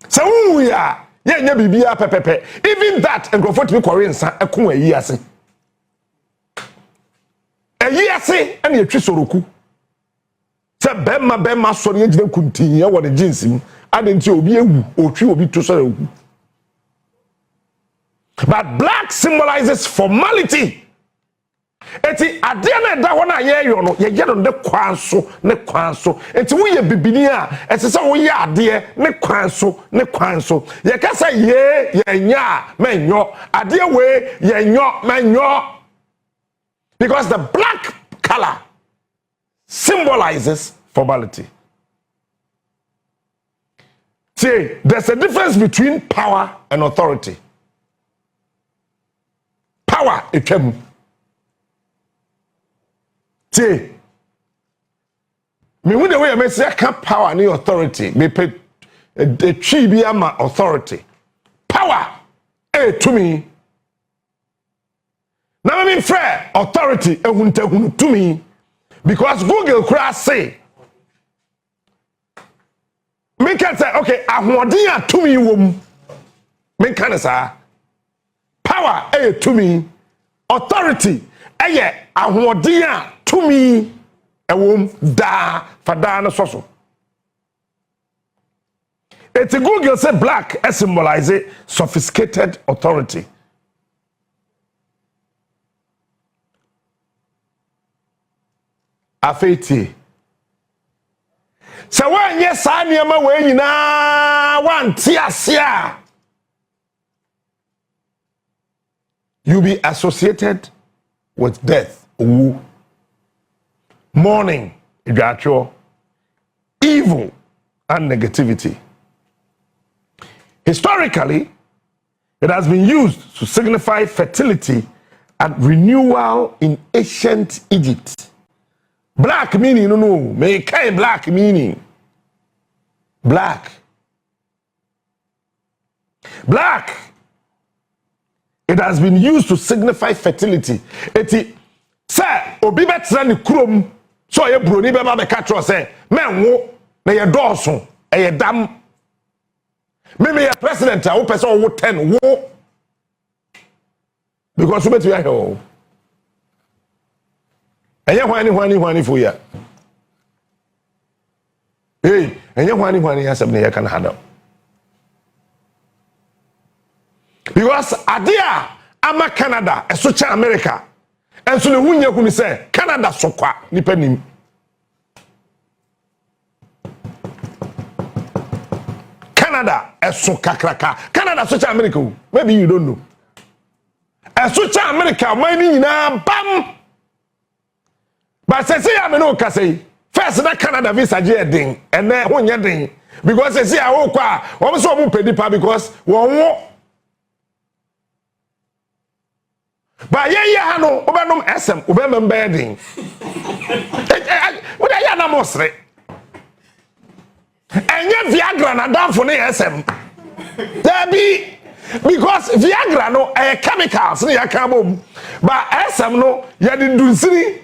So we are nya bibia pepepe even that engrofo timi kwore nsa ekon ayi ase ene etwi soroku se bema so ne gina kuntin ya wo de jeans mu adenti obi ewu otwi obi to so ewu but black symbolizes formality eti ade na da ho na ye yo no ye no de kwanso eti wo ye bibini a eti se wo ye ade ne kwanso ye ka say ye nya menyo ade we ye nyo menyo because the black color symbolizes formality. See, there's a difference between power and authority. Power etwam. See, me when the way I say I can't power any authority, me pay a chibi ama authority. Power to me. Now I mean fair authority to me because Google crash say me can say okay ahwodin to me wom me can say power to me authority ahwodin to me ewom da fada na soso it Google say black symbolize sophisticated authority. Afeti se wanye sa niema we nyina wanti asia you be associated with death, mourning, evil and negativity. Historically, it has been used to signify fertility and renewal in ancient Egypt. Black meaning, no, make black meaning. Black. It has been used to signify fertility. Eti, say, obi betra ni krom, so ye broni beba be katro say, men wo, na ye dawson, ye dam. Me ye president, wo person wo 10 wo. Because we betu ya he. Enye hwani for ya. Hey, enye hwani asem na ye kan hada. Because adia ama Canada, esocha America. Enso le hunye kunu say Canada sokwa nipa nim. Canada eso kakraka Canada so cha America maybe you don't know eso cha America man na bam but say am no ka say first na Canada visa je den ene ho nye den because say a kwa wo so mo pedi pa because wo ba ye ha no obenom SM obemem bedin wo da ya na mosre enye Viagra na danfo ne SM dabi because Viagra no chemicals ne ya kan bom ba SM no ya di dunsiri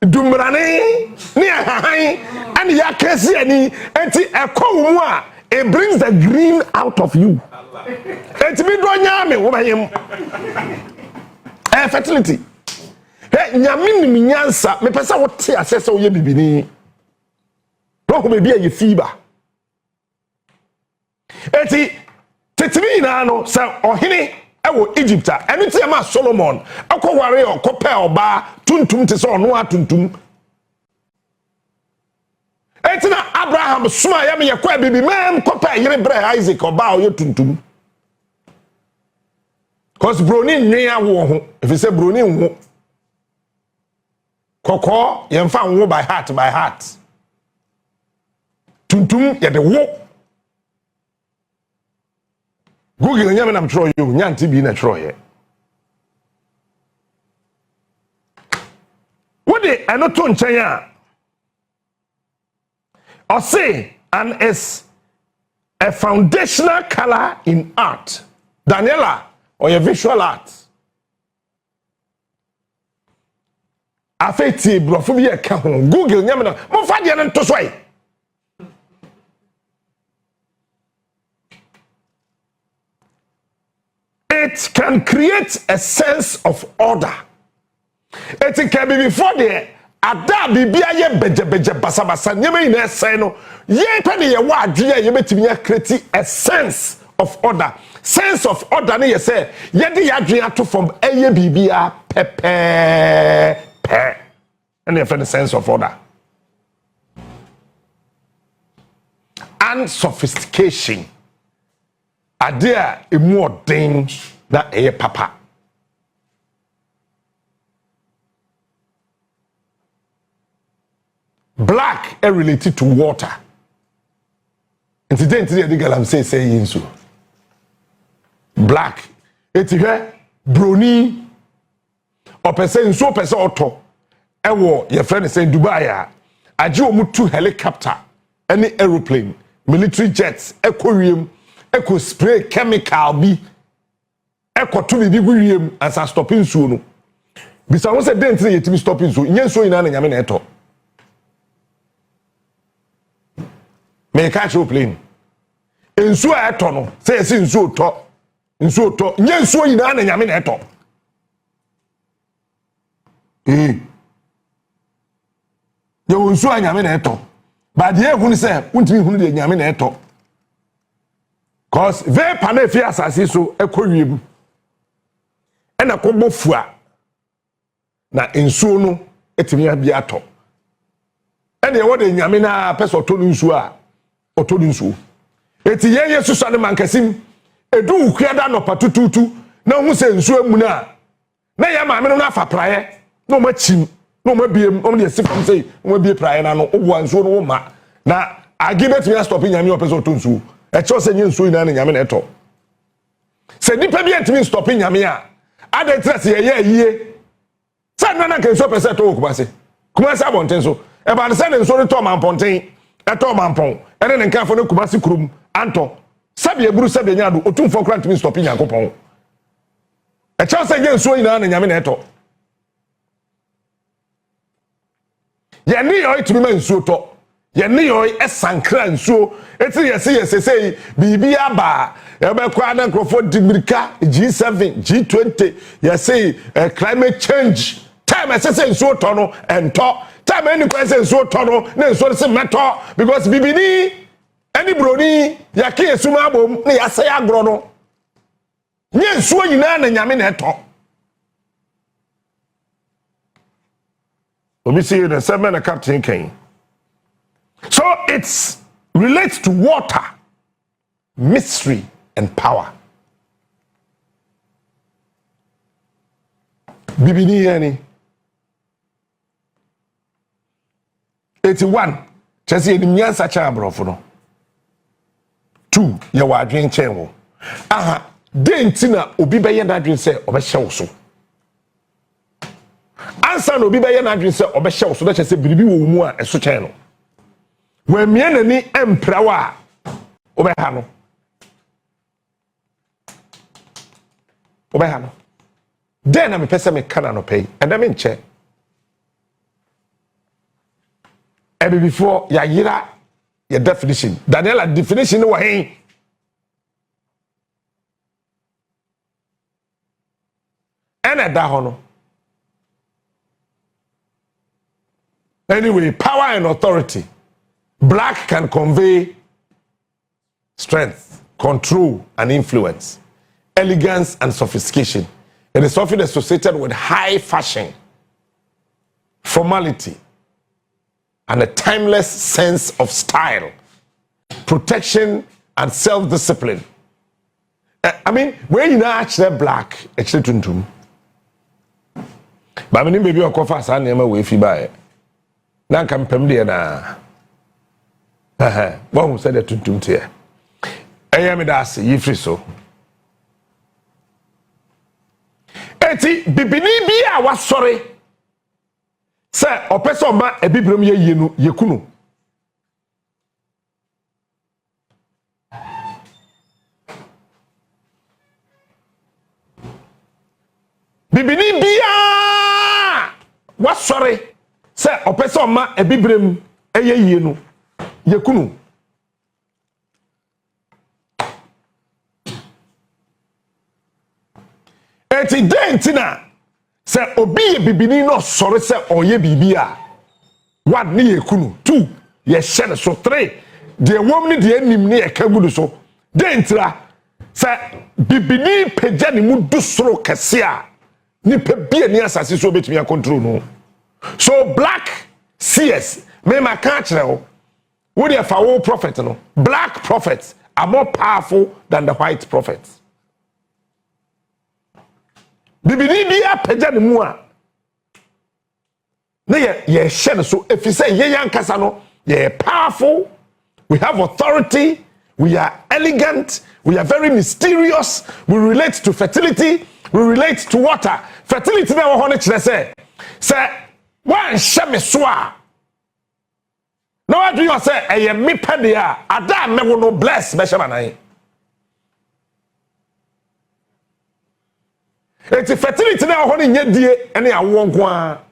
dumrane ne hahan and ya kesi ani enti ekowu a it brings the green out of you enti mi do nya me wo bayem fertility hey nyame ni nyansa me pesa wo te asese wo ye bibini no ho be bia ye fever enti tetimi na no se ohene ewo Egypt enu tie ma Solomon akoware okope oba tuntum te se ono atuntum enti na Abraham suma ya me yakwa bibi mem kope yire bre Isaac oba o ye tuntum cause broni nwa wo ho if you say broni wo kokko ye mfa wo by heart tuntum ye de wo Google nyame na mtro yo nyanti bi na tro ye wode eno to nchen a or say and is a foundational color in art Daniela or your visual art afeti brofo bi e ka ho Google nyame na mo fa de no to so yi it can create a sense of order. It can be before the ada bibia ye beje basabasa nyeme ina say no ye pe ne ye wa adwe ye betimi create a sense of order. Sense of order ne ye say ye de ya adwe ato from eye bibia pe and ye find the sense of order and sophistication adea emu odin na eye papa black are related to water incident the galam say yinso black etihe broni opese nso opese oto ewo ye friend say Dubai a age omu two helicopter any aeroplane military jets ekowiem eko spray chemical bi eko to bi guwiem as a stopping nsuo no bisa won say dent na yetimi stopping nsuo nye nsuo ina na nyame na eto me catch aeroplane nsuo a eto no say esi nsuo to nye nsuo ina na nyame na eto ye nsuo a nyame na eto ba de ehunu say untimi hunu de nyame na eto cause vapor na fi asase so ekowiem ena kobofua na nsuo no etimi abi ato ene wo de nyame na peso to nsuo a oto nsuo eti ye susa ne mankasim edu ukriada no patututu na hu se nsuo mu na ya maame no afa praye no machim no mabiem o de sifam sei no mabie praye na no ogwa nsuo no ma na agibet me stop nyame o peso to nsuo e cho se nye nsuo ina na nyame na eto se nipa bi antimi stop nyame a ada tress ye yie se na ka nsuo pese to kumase abonten so e ba se ne nsuo to mamponten e to mampon ene ne nkafo ne kumase kurum anto sabe eburu sabe nyado otumfo kra antimi stop nyankopon e cho se nye nsuo ina na nyame na eto ye ni yo itimi ma nsuo to ye ne yo esankra nsuo eti yesi say bibi aba e be kwa na nkrofo digbirika G7 G20 yesi climate change time say nsuo to no ento time any kwa say nsuo to no na nsuo se meto because bibi ni ani broni yake esuma abom na yase agro no nye nsuo nyina na nyame na eto obi see the seven captain king. So it relates to water. mystery and power. Bibini yani 81 chese enim nyansa cha abrofo no 2 ye wa adwen chen wo aha denti na obi beye na adwen se obehye wo so ansa na obi beye na adwen se obehye wo so na chese biribi wo mu a eso chen no we mie nani emprawa obeha no then I'm a person me can no pay and I mean check every before ya yira your definition Daniela definition wa hen and that hono anyway power and authority black can convey strength, control and influence, elegance and sophistication. It is often associated with high fashion, formality, and a timeless sense of style, protection, and self-discipline. I mean, when you actually black, actually tuntum. But I mean, maybe you go fast and never way fi buy. Now come pemdi na. One who said that tuntum here. I am das yifri so. Eti bibini bi a wasore se opeso ma ebibrem ye yenu yekunu bibini bi a wasore se opeso ma ebibrem eye yenu yekunu eti dentina se obi ye bibini no sore se oye bibia what ni yekunu 2 ye hye so 3 de wom ni de anim ni ekagudu so dentira se bibini peja ni mu dusoro kese a ni pe bia ni asase so betumi control no so black CS me ma ka kire wo wo de fa wo prophet no black prophets are more powerful than the white prophets. Bibini bia peja ne mu a na ye hye so efise ye yankasa no ye powerful, we have authority, we are elegant, we are very mysterious, we relate to fertility, we relate to water. Fertility na wo ho ne kire say wan hye me so a no what do you say eye me pede a ada me wo no bless be hye manan. Eti fertility na ho ne nyadie ene awo nko a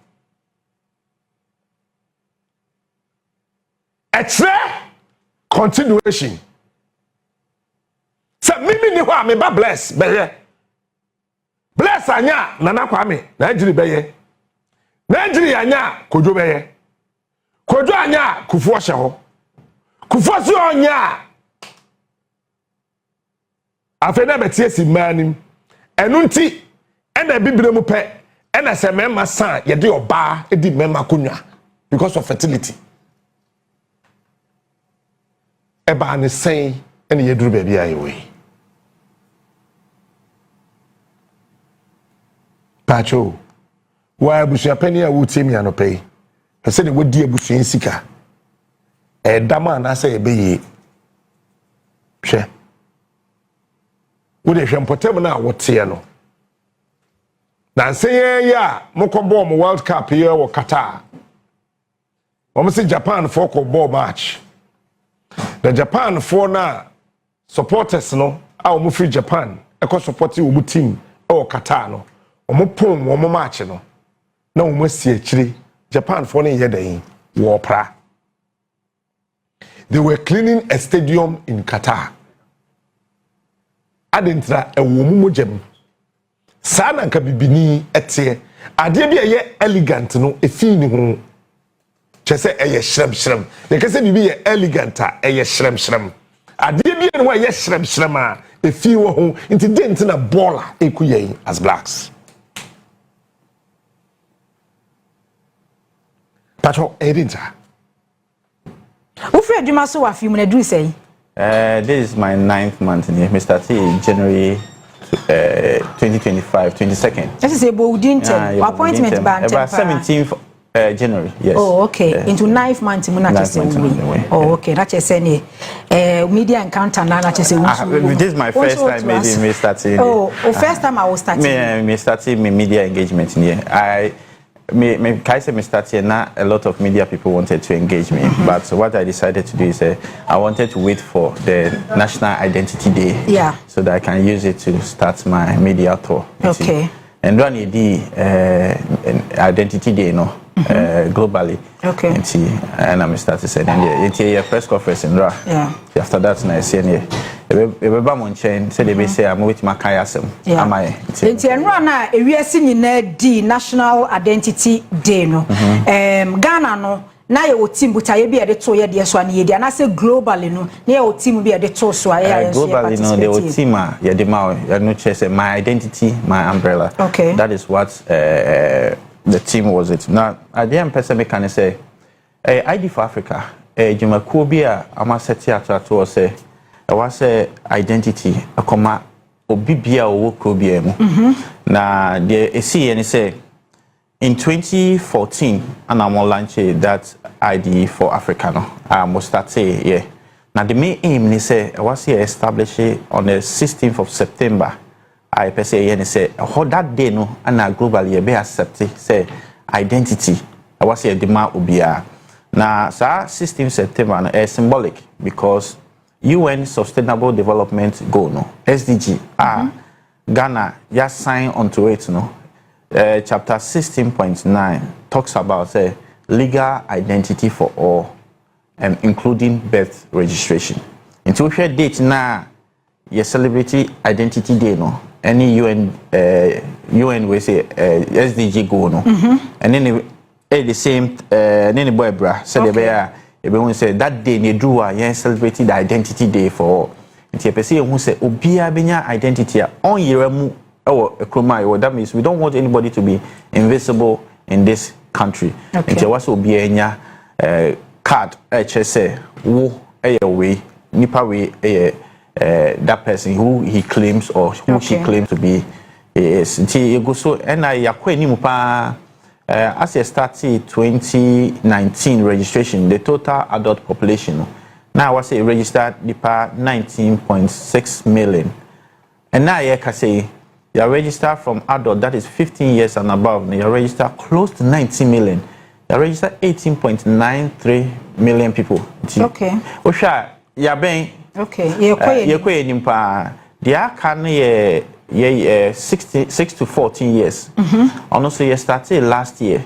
continuation so mimi ni ho a me ba bless beye bless anya nana kwame na ajiri beye na ajiri anya kojo beye kojo anya kufu hye ho kufu so anya afena betie si manim enunti ena bibire mu pe ena se mema san ye de oba edi mema konwa because of fertility eba ne sen ena ye duru ba bia ye we pacho wa abusia pani a wutimi anopai pese de wodi abusuan sika dama na se ye beye hwe wo de hwe mpotem na wote no na nsen ya mokobo mo World Cup here wo Qatar. Omo se Japan for ko ball match. The Japan for na supporters no a omo free Japan e ko support wo team o Qatar no. Omo pon wo match no. Na omo si akiri Japan for na ye dan wo pra. They were cleaning a stadium in Qatar. Adentra e wo mu mogem. Sana nka bibini etie ade bia ye elegant no efini ho chese eye shrem ye kese bibi ye elegant a eye shrem ade bia no ye shrem a efi wo ho nti dent na baller ekuyen as blacks pato edinta wo frɛ adwuma so wa fi mu na duru sei This is my 9th month in here. We started January 2025, 22nd. This is a Boadu appointment about 17th January. Yes. Oh, okay. Into 9th month, oh, okay. That's just saying media encounter now. This is my first time me starting. Oh, first time I was starting. Me starting my media engagement in here. Me started now. A lot of media people wanted to engage me, but what I decided to do is I wanted to wait for the National Identity Day, so that I can use it to start my media tour. Okay. And run Identity Day, globally. Okay. And I started saying, it's a press conference in Ra. Yeah. After that, I say, they say I'm with my kayasem. Am I? We are seeing the National Identity Day. No, Ghana no. Now your team, but I be at the toy the so and I say globally no. Now your team be at the toy so globally no. The team yeah the no chase my identity, my umbrella. Okay. That is what the team was it. Now at the end, person me can say, ID for Africa. Jumakuo bi a ama seti atrato say. I was identity a comma obibia or krobia mu. Na the see and say in 2014 and I'm launch that ID for Africa no. I must start say yeah. Now the main aim ni say I was here established on the 16th of September. I per se and say how that day no and globally be accept say identity. I was here demand obia. Now sa 16th September is symbolic because UN Sustainable Development Goal, no SDG. Ghana just signed onto it, no. Chapter 16.9 talks about legal identity for all, and including birth registration. Until we date now, your celebrity identity day, no. Any UN we say SDG goal, no. And then the same then boy bra said the everyone said that day they drew a celebrated the identity day for nti pese who say obia benya identity on yeremu e kroma that means we don't want anybody to be invisible in this country. Nti was obia nya card say wo we nipa we that person who he claims or who she claims to be is nti go so and I yakwa ni mu pa. As you started 2019 registration, the total adult population now I was registered the 19.6 million. And now you can say you are registered from adult that is 15 years and above. You are registered close to 19 million. You are registered 18.93 million people. Okay. Osha, you been okay. They are 6 to 14 years. Honestly, I started last year,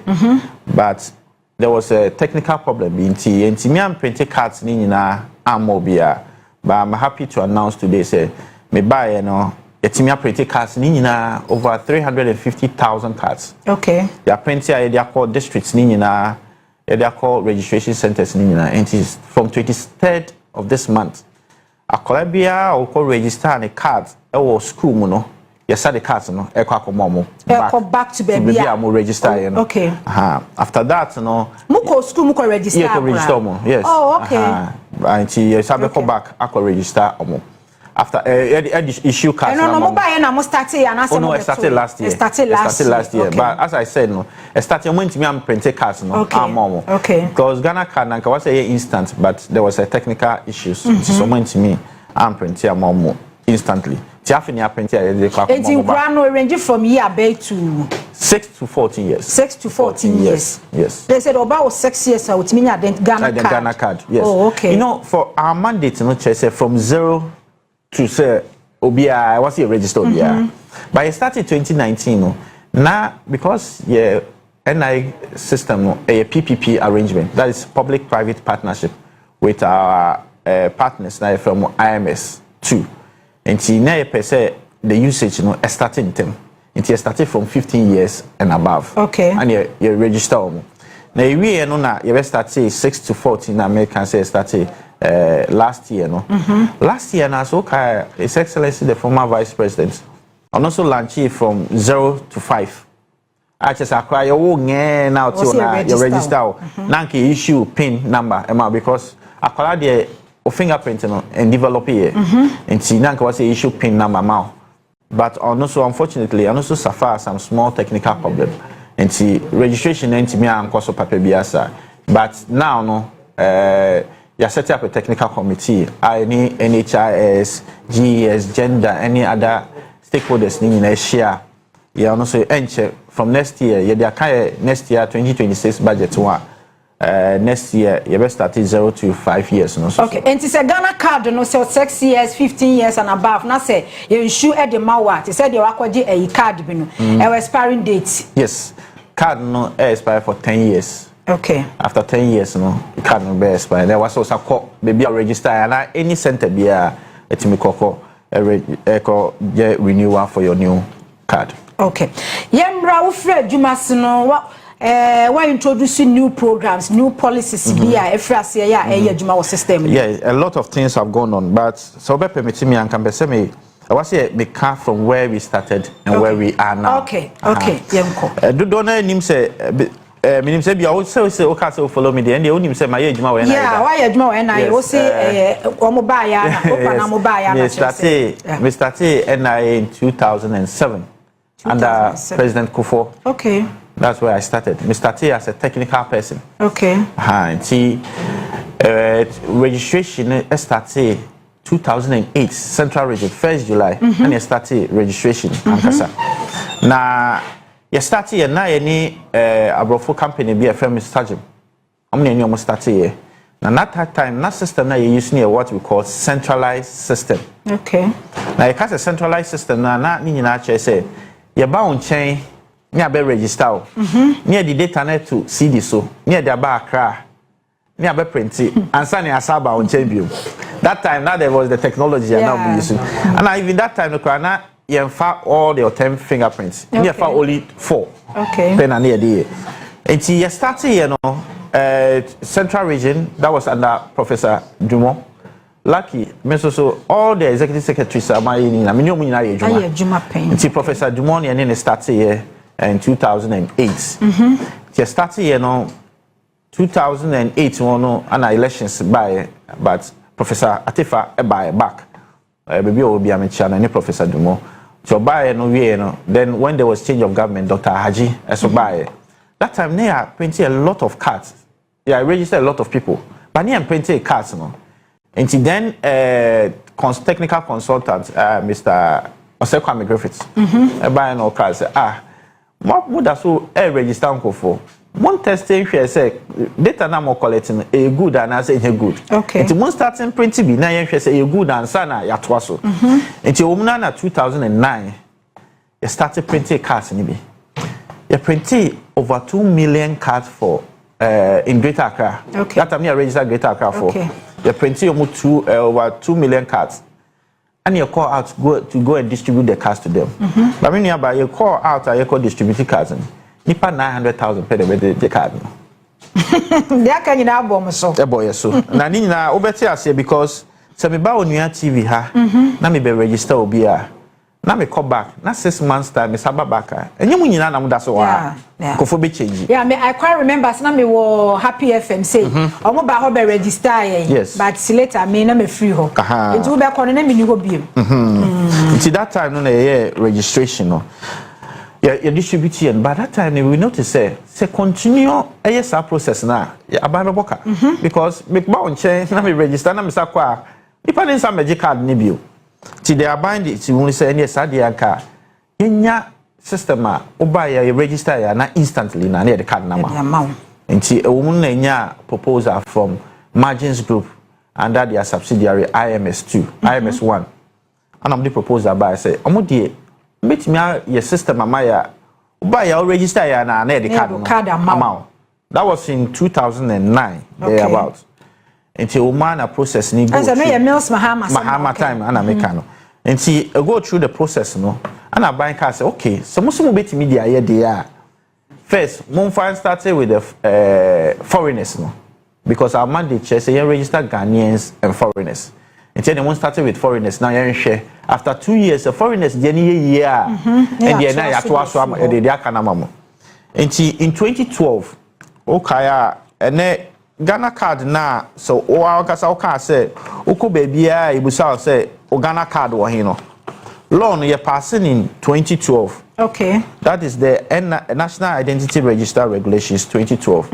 but there was a technical problem in T. And me am printed cards nina amobia. But I'm happy to announce today, say me buy a printed cards nina over 350,000 cards. Okay. They are printed. They are called districts nina. They are called registration centers nina. And it is from 23rd of this month. A Columbia or call register and a card or school no. Yes, the cards no. Back to baby. I'm register. Okay. After that, no. Muko school muko register. Yeah, register mo. Yes. Oh, okay. And yes, I come back. I can register mo. After issue cards. No, no, buy na mo started and I said no, I started last year. Started last year. Okay. But as I said, no, I started when me am printed cards no. Okay. Okay. Because Ghana card na was a instant, but there was a technical issues. So when to me, I'm printed mo instantly. It range from year to 6 to 14 years. 6 to 14 years. Yes. They said about 6 years. Which means Ghana card. Yes. Oh, okay. You know, for our mandate, say from 0 to say Obia, I was here registered Obia. But I started 2019. Now because NI system a PPP arrangement, that is public-private partnership with our partners now from IMS 2. And now per se the usage started in them. It started from 15 years and above. Okay. And you register. Now you started 6 to 14. American say started last year. Last year now so His Excellency the former Vice President and also launched from 0 to 5. I just acquire now to you register. Now issue PIN number because I the fingerprint and develop here. And see now was a issue pin number now. But also unfortunately, I also suffer some small technical problem. And see registration and me and course of paper biasa. But now no you set up a technical committee. Any NHIS, GES, gender, any other stakeholders in share. You also enter from next year. You next year 2026 budget one. Next year you best start 0 to 5 years. No? Okay, and it's a Ghana card, no, so 6 years, 15 years and above. Now say you issue at the Mawa. They said you are a card, expiring date. Yes, card no expire for 10 years. Okay. After 10 years, no, the card no be expire. There was also call maybe a register and any center be a renewal for your new card. Okay. Yemra Ufred Jumasino why introducing new programs, new policies via Juma system. Yeah, a lot of things have gone on, but so be permit me and can be say me I was here me car from where we started and where we are now. Okay, okay. Yemko. Do don't nim say minim say be I say okay so follow me there and they only say my Juma when yeah, why Juma when I will say omoba ya na opa na moba ya na. We started NIA in 2007 under President Kufuor. Okay. That's where I started. I started as a technical person. Okay. Registration started 2008, Central Region, 1st July, and I started registration. Now, you started and now any abrofo company be a firm stadium. I'm going to start here. Now, at that time, that system now you're using what we call centralized system. Okay. Now, you have a centralized system now. Now, you say you're bound chain. Near be register near the data net to CD so near the bar cra near be print it and sani asaba on champion that time now there was the technology and now using and even that time the crana you found all your 10 fingerprints you found only 4 okay then and near the and you started you know Central Region that was under Professor Dumont. Lucky, so all the executive secretaries are my in Professor Dumont and then started here in 2008. She started you know 2008 one and elections by but Professor Atifa by back baby will be a channel and Professor Dumont so by no we no then when there was change of government Dr. Haji so by that time they are printing a lot of cards. Yeah, I registered a lot of people but they are printing cards no. And then technical consultant Mr. Osekwame Griffiths by no cards what would also register for one testing say data na more collecting a good and I say a good. Okay. And one starting printing be na say a good and sana ya twaso. And you na 2009 you started printing cards ni be. You printed over 2 million cards for in Greater Accra. Okay. That time you registered Greater Accra for. Okay. You printed almost over 2 million cards. And you call out to go and distribute the cards to them. But when you call out and you call distribute cards, you pay 900,000 per the card. They are kind of bomb so. The boy so. Na ni na obeti ase because se me ba onua TV ha na me be register obi a na me call back na 6 months time me saba back enye mu nyina na mu da so wa kofo be change. Yeah, I quite remember na me wo Happy FM say omo ba ho be register yes. But later me na me free ho. It will be kono na me ni ho biem. Until that time no na registration no. Yeah, distribution. By that time we notice say continue ASR process na ababa boka because me ba on change na me register na me sakwa nipa ni sa magic card ni bio. Ti they are bind it when say any sade anka nya system a oba ya register ya na instantly na the card number nti woman na nya proposal from Margins Group under their subsidiary IMS2 IMS1 and am the proposal by say omo die metimi your system amaya oba ya register ya na the card amount that was in 2009 there about until woman a process ni go Mahama time and Americano and see go through the process no and I buy car say okay so most bit media here they are first Monfine started with the foreigners no because our mandate say you register Ghanaians and foreigners until they won't started with foreigners now you share after 2 years the foreigners they year and they na ya to aso they aka na mamo until in 2012 okay and Ghana card na so o akasa o ka say uko baby a ibusa say o Ghana card wo hin no law no ye passing in 2012. Okay. That is the National Identity Register Regulations 2012.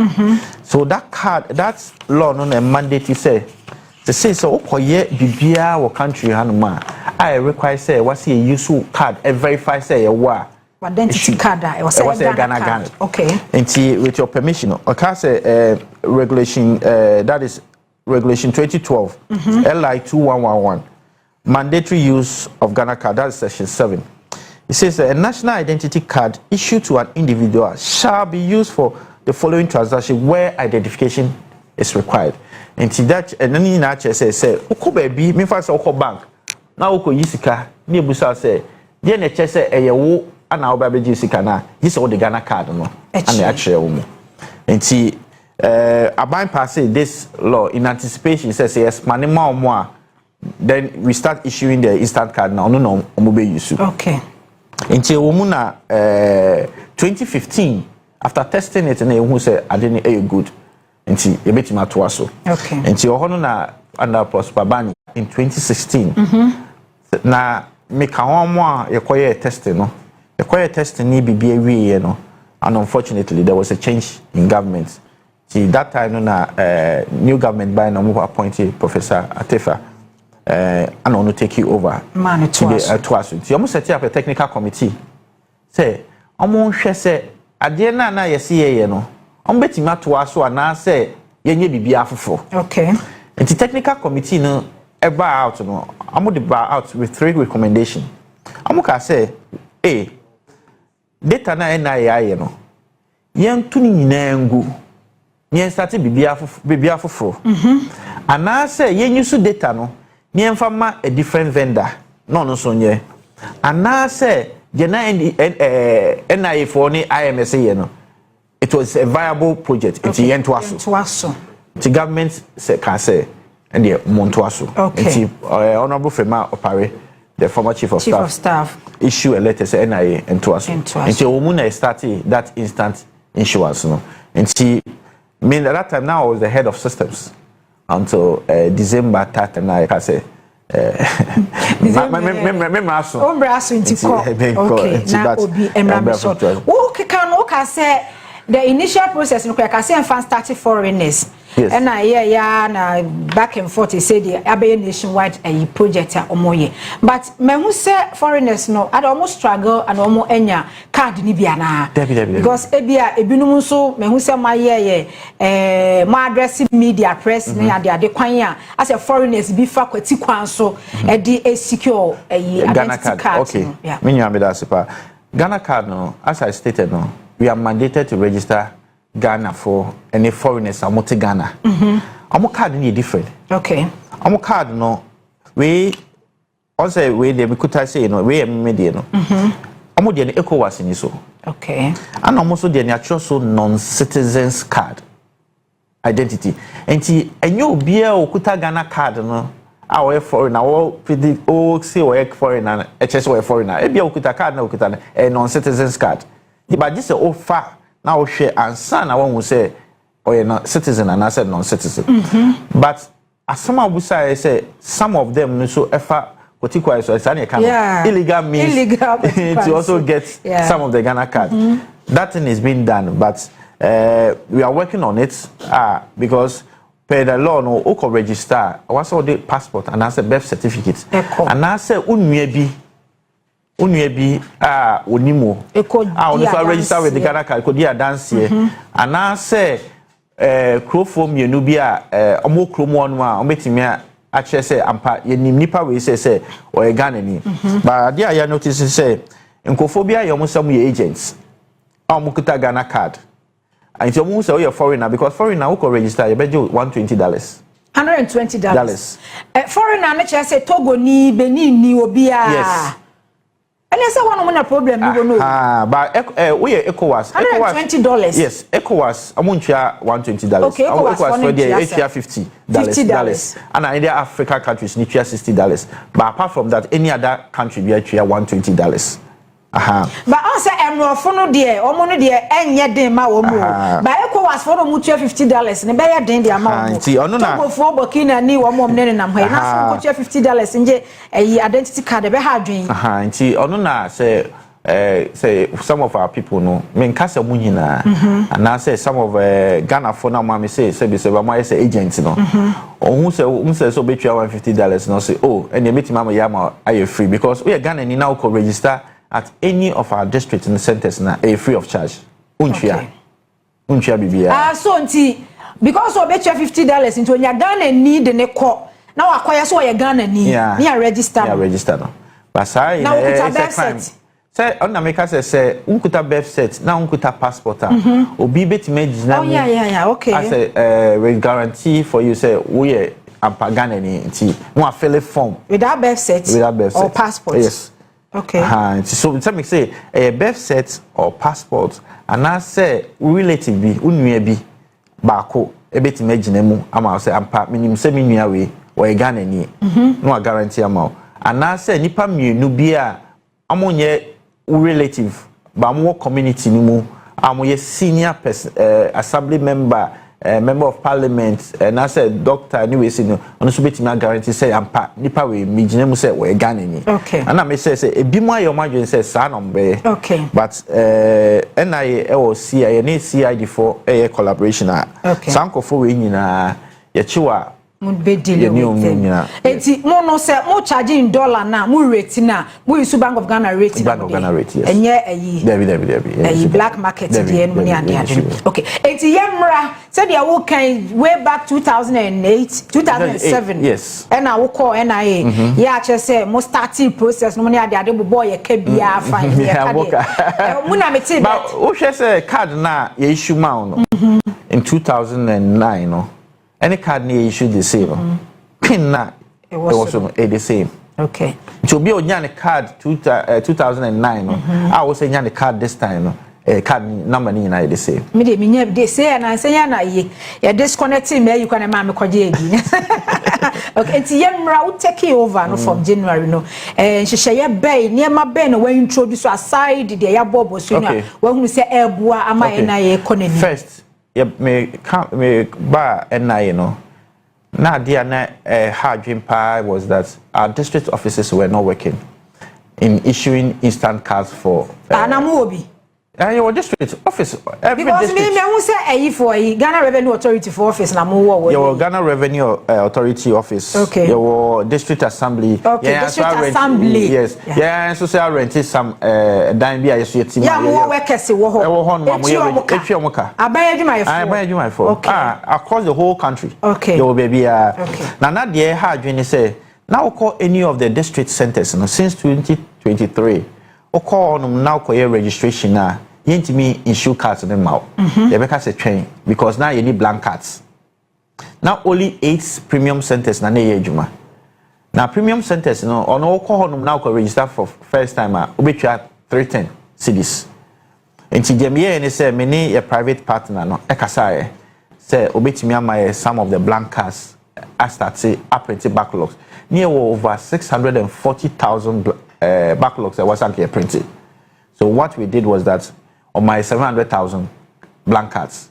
So that card, that law no mandate say to say so okoye bibia wo country hanuma I require say what's a useful card and verify say wa identity card it was a Ghana card. Okay. And with your permission okay say regulation that is regulation 2012 LI 2111 mandatory use of Ghana card, that is section 7. It says a national identity card issued to an individual shall be used for the following transaction where identification is required. And to that, and then in actually say, "Oko baby, me first oko bank. Now oko yisika. Me busa say, the NHS say eyewo ana obabe yisika na. This all the Ghana card no. And the actual woman. And see, abide passing this law in anticipation says yes, money more. Then we start issuing the instant card now. No, omobe yusu. Okay. Until Womuna 2015, after testing it, and who said I didn't a good. Until you bet him at so. Okay. Until Honona under Prosper Bani in 2016. Now make a more a testing, no. A testing need be you know. And unfortunately, there was a change in government. See that time, new government by no appointed Professor Atefa. And on take you over. Man, twice. You almost set up a technical committee. Say, almost say, at the end, na yesi ye no. Betting ma to us and now say, ye be afo. Okay. And the technical committee no ever out no. I'm going to bar out with 3 recommendations. I'm going to say, hey, data na NIA no. Yen tuni nyinengu. Yen start be afo. And now say, yen use data no. Niemfama a different vendor. No so nye. And now say Jena NIA for any IMSA no. It was a viable project. It's the end to us. The government can say and the Montuasu. Okay. Honorable Fema Opare, the former chief of staff, issue a letter say NIA and to us. Until Omuna started that instant insurance. No. And she mean at that time now I was the head of systems. Until December 3rd, and I can say, the initial process, no, I say, and started foreigners. Yes. And I back and forth. He said the Abbey nationwide a project or more. But me who say foreigners no, I almost struggle and almost enya card ni biana. Because ebia ebinum so me who say my my address media press ne ade kwanya as a foreigners be fa kwati kwan so e di secure identity card. Okay. Yeah. Me nyame da sepa. Ghana card no, as I stated no, we are mandated to register Ghana for any foreigners are multi Ghana. Our card is different. Okay. Our card no we also we the could say no we media no. Amo the ECOWAS in so. Okay. And almost the natural so non-citizens card identity. And you be a okuta Ghana card no. Our foreigner or say or foreigner HS or foreigner. E be okuta card no okuta a non-citizens card. But this is all far. Now share and son I want to say or you're not citizen and I said non-citizen. But as some of say some of them so effort particularly so it's illegal means to also get some of the Ghana card. That thing is being done, but we are working on it because per the law no oko register what's all the passport and as a birth certificate and I say Unyebi onimo only register with the Ghana card could dance here and I say crofom ye nubia omo kromo onwa ometimi actually say ampa ye nipa we say or a Ghana ni but there you notice say enkophobia you some agents amukuta Ghana card and you say you're foreigner because foreigner who can register you bet you $120 $120 foreigner na say Togo ni Benin ni obia yes. And there's one problem you don't know. But we ECOWAS. $120. Yes, ECOWAS. Amuncha $120. Okay, ECOWAS for the $50. And in the African countries, need $60. But apart from that, any other country we actually $120. But also emrofo no de omo no de enye den ma wo mu ba ECOWAS for no mutua $50 ne be ye den de ama wo nti ono na fo Burkina ni wo mom ne nam ha na so mutua $50 nje identity card be ha adwen nti ono na say some of our people no me nkasa mu nyina and I say some of Ghana for na ma me say be say ba ma say agent no who say so be $150 no say oh and you meet mama yama are free because we are Ghana ni now could register at any of our districts in the centers na free of charge unchia bibia so nti because we be $50 into nya Ghana need ne ko na wakwaya so we Ghana ni register no but say na we set say on America say unkuta birth set na unkuta passport obi betime gina okay I say we guarantee for you say we ampa Ghana ni nti no fill a form without birth set or passport yes okay so tell me say a birth set or passport and I say relative bi unua bi baako ebetime gina mu ama say ampa minim say minua we Ghana ni no guarantee ama and I say nipa mienu bi a amonye relative ba mo community ni mu amoye senior person assembly member member of parliament and I said doctor anyway say no ono so betimi guarantee say ampa nipa we migine mu say we Ghana ni and I say ebi mo ayo madwen say sa no mbe but NIA or CIA na CID for collaboration sankofo we nyina ye chiwa be dealing with them. Eti mo no say mo charging dollar na mo rate na mo use Bank of Ghana rate Bank of Ghana rate yes enye Debbie black market dey no ade okay eti yemra said ya wo kan way back 2008 2007 yes and I wo call NIA ya che say mo starting process no mo ade bobo ye ka bia fine ye ka dey mo na me say but wo hwe say card na ye issue ma no in 2009 no any card near issue the same pin na it was the same okay to be on the card 2009 I was saying the card this time card number ni na the same me dey say na say na ye disconnecting me you can ma me kwaje edi okay nti yemra we take over no from January no nhyehyeye bay niema bay no we introduce aside the ya bobo so na we hu say ebua ama na ye economy first me ba NIA no na dia na hard dream pie was that our district offices were not working in issuing instant cards for anamobi your district office every because district me who say for Ghana Revenue Authority for office na mo wo your Ghana Revenue Authority office your district assembly district assembly yes so say rent some dan bia yeso yetima mo workers wo ho e wo ho no mo ye etwiomoka aban for across the whole country your baby na dey ha adwene say now call any of the district centers no since 2023 call now call your registration na yentimi issue cards them out they make us a train because now you need blank cards now only 8 premium centers na ye adwuma now premium centers no ono call now call register for first time obetwa 310 cedis enti jemie ni say me ni a private partner no ekasa say obetimi ama some of the blank cards I start say print backlogs near over 640,000 backlogs that was actually printed. So what we did was that on my 700,000 blank cards,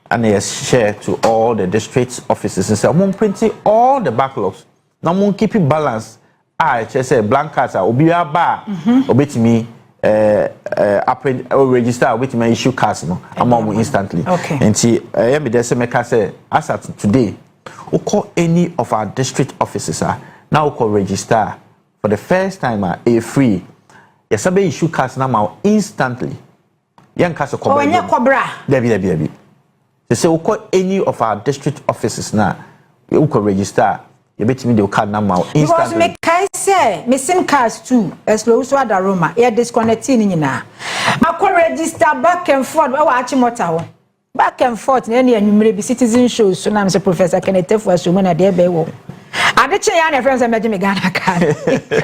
and they share to all the district offices and say, I'm printing all the backlogs. Now I'm keep it balanced. I just say blank cards are obi aba obeti me register obeti me issue cards no among instantly. And see me there say make say as at today, we call any of our district offices now we call register. For the first time, a free. Yes, I issue cards now instantly. Young cast of cobra. Debbie. They say we call any of our district offices now. We could register. You bet me the card now instantly. Because me kai say me SIM cards too. As low so ada Roma. Here disconnecting ni na. I could register back and forth. We watch motor. Back and forth. Any anumere be citizen shows. So now I'm say Professor Kenneth for so many there be wo. Ade che ya na friends emeje me Ghana card.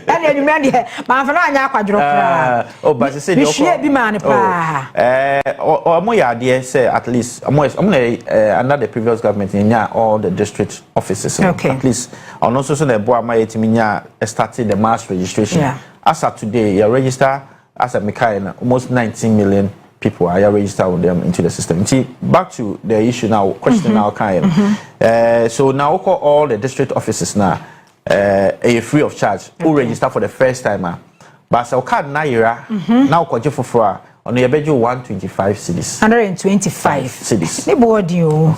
And you remember there ma fa na anya akwadro pra. But you say the okọ bi man pa. Omo ya ade say at least under the previous government nya all the district offices at least and also so na bo ama yetimi nya started the mass registration. As of today you register as a Mikaina, almost 19 million people are registered with them into the system. See, back to the issue now, question now, so now all the district offices now are free of charge. Who register for the first time? But so card naira now kwaje for on the bejo 125 cedis. 125 cedis. Ne Boadu.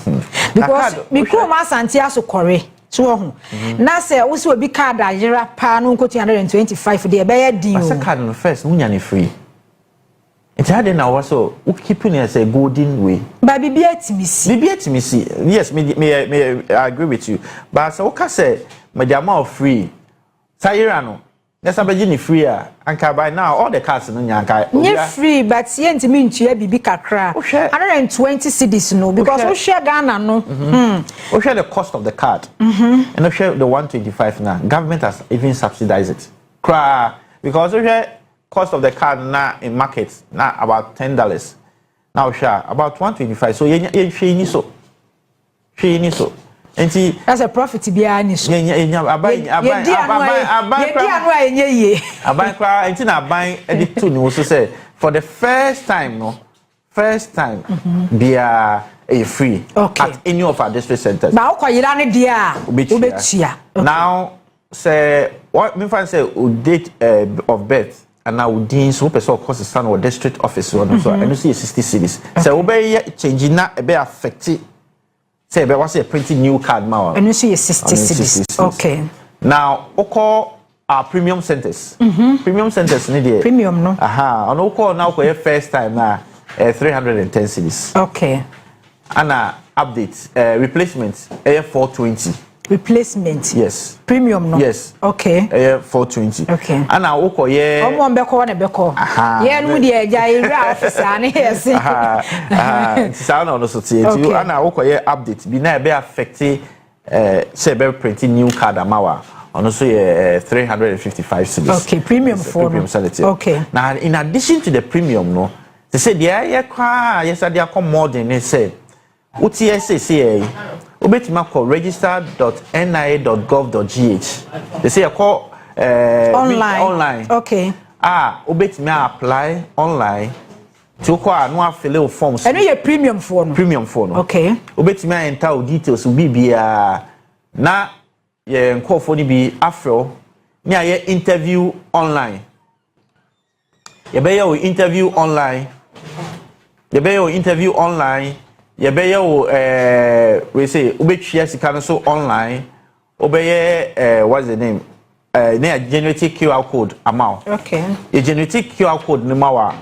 Because me come asantia so kore. So na say wo se obi card ayera pa no nko 225 de be ya din o. Asa card no first munya ne free. It had now also keeping as a golden way. But bibi etimisi. Yes, me I agree with you. But so ka say me the amount free. Sayira no. Yes, I'm beginning free. And by now, all the cars in Yanka. You're free, but see, and to me, you be kakra. 120 cedis, no, because we share Ghana, no. We share the cost of the card, and we share the 125 now. Government has even subsidized it. Because we share cost of the card now in markets now about $10. Now we share about 125. So you so. And see, that's a profit to be honest. I buy edit to no so say for the first time they are a free at any of our district centers. Now say what me fan say date of birth and now dean so person of course the son or district office or so and you see 60 cities. So obey changing na be affect say but what's a printing new card now and you see 60 cities. Okay, now call our premium centers. Premium centers need the premium no and call now for your first time now 310 cities. Okay, and update replacement 420 replacement. Yes, premium no. Yes, okay, 420. Okay, and now call yeah one beko na beko yeah no dey ja officer na yes sound on so tie you and now call yeah update be na be affect say be printing new card amawa on also 355 cities. Okay, premium for premium sanity. Okay, now in addition to the premium no they say there yes they come more than they say UTSA obetima call register.nia.gov.gh. They say call online. Okay. Obetima apply online to call no fill forms. And your premium phone. Premium phone. Okay. Obetima enter details will be na ye call for be afro near your interview online. You be your interview online. Yebeye we say ubetria sika so online obeye what's the name na generative QR code amount. Okay, a generative QR code numawa,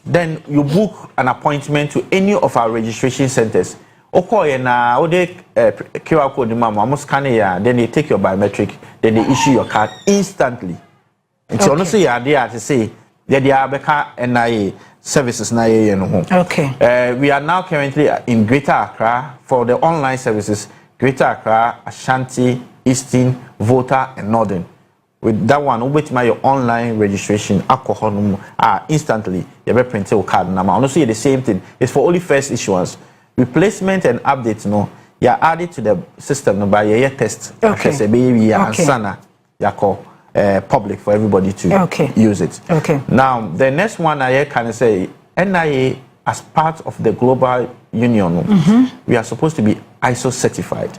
then you book an appointment to any of our registration centers. Okoye na ode QR code numama almost scan it, then they take your biometric, then they issue your card instantly. And so honestly you are there to say that they are beka NIA services na ye no ho. Okay. We are now currently in Greater Accra for the online services. Greater Accra, Ashanti, Eastern, Volta, and Northern. With that one, with my online registration, alcohol instantly you be print your card number. Honestly, the same thing. It's for only first issuance. Replacement and updates, no. You are added to the system no, by your test. Okay. Say baby and sana yako. Public for everybody to use it. Okay. Now the next one I can say NIA as part of the global union, we are supposed to be ISO certified,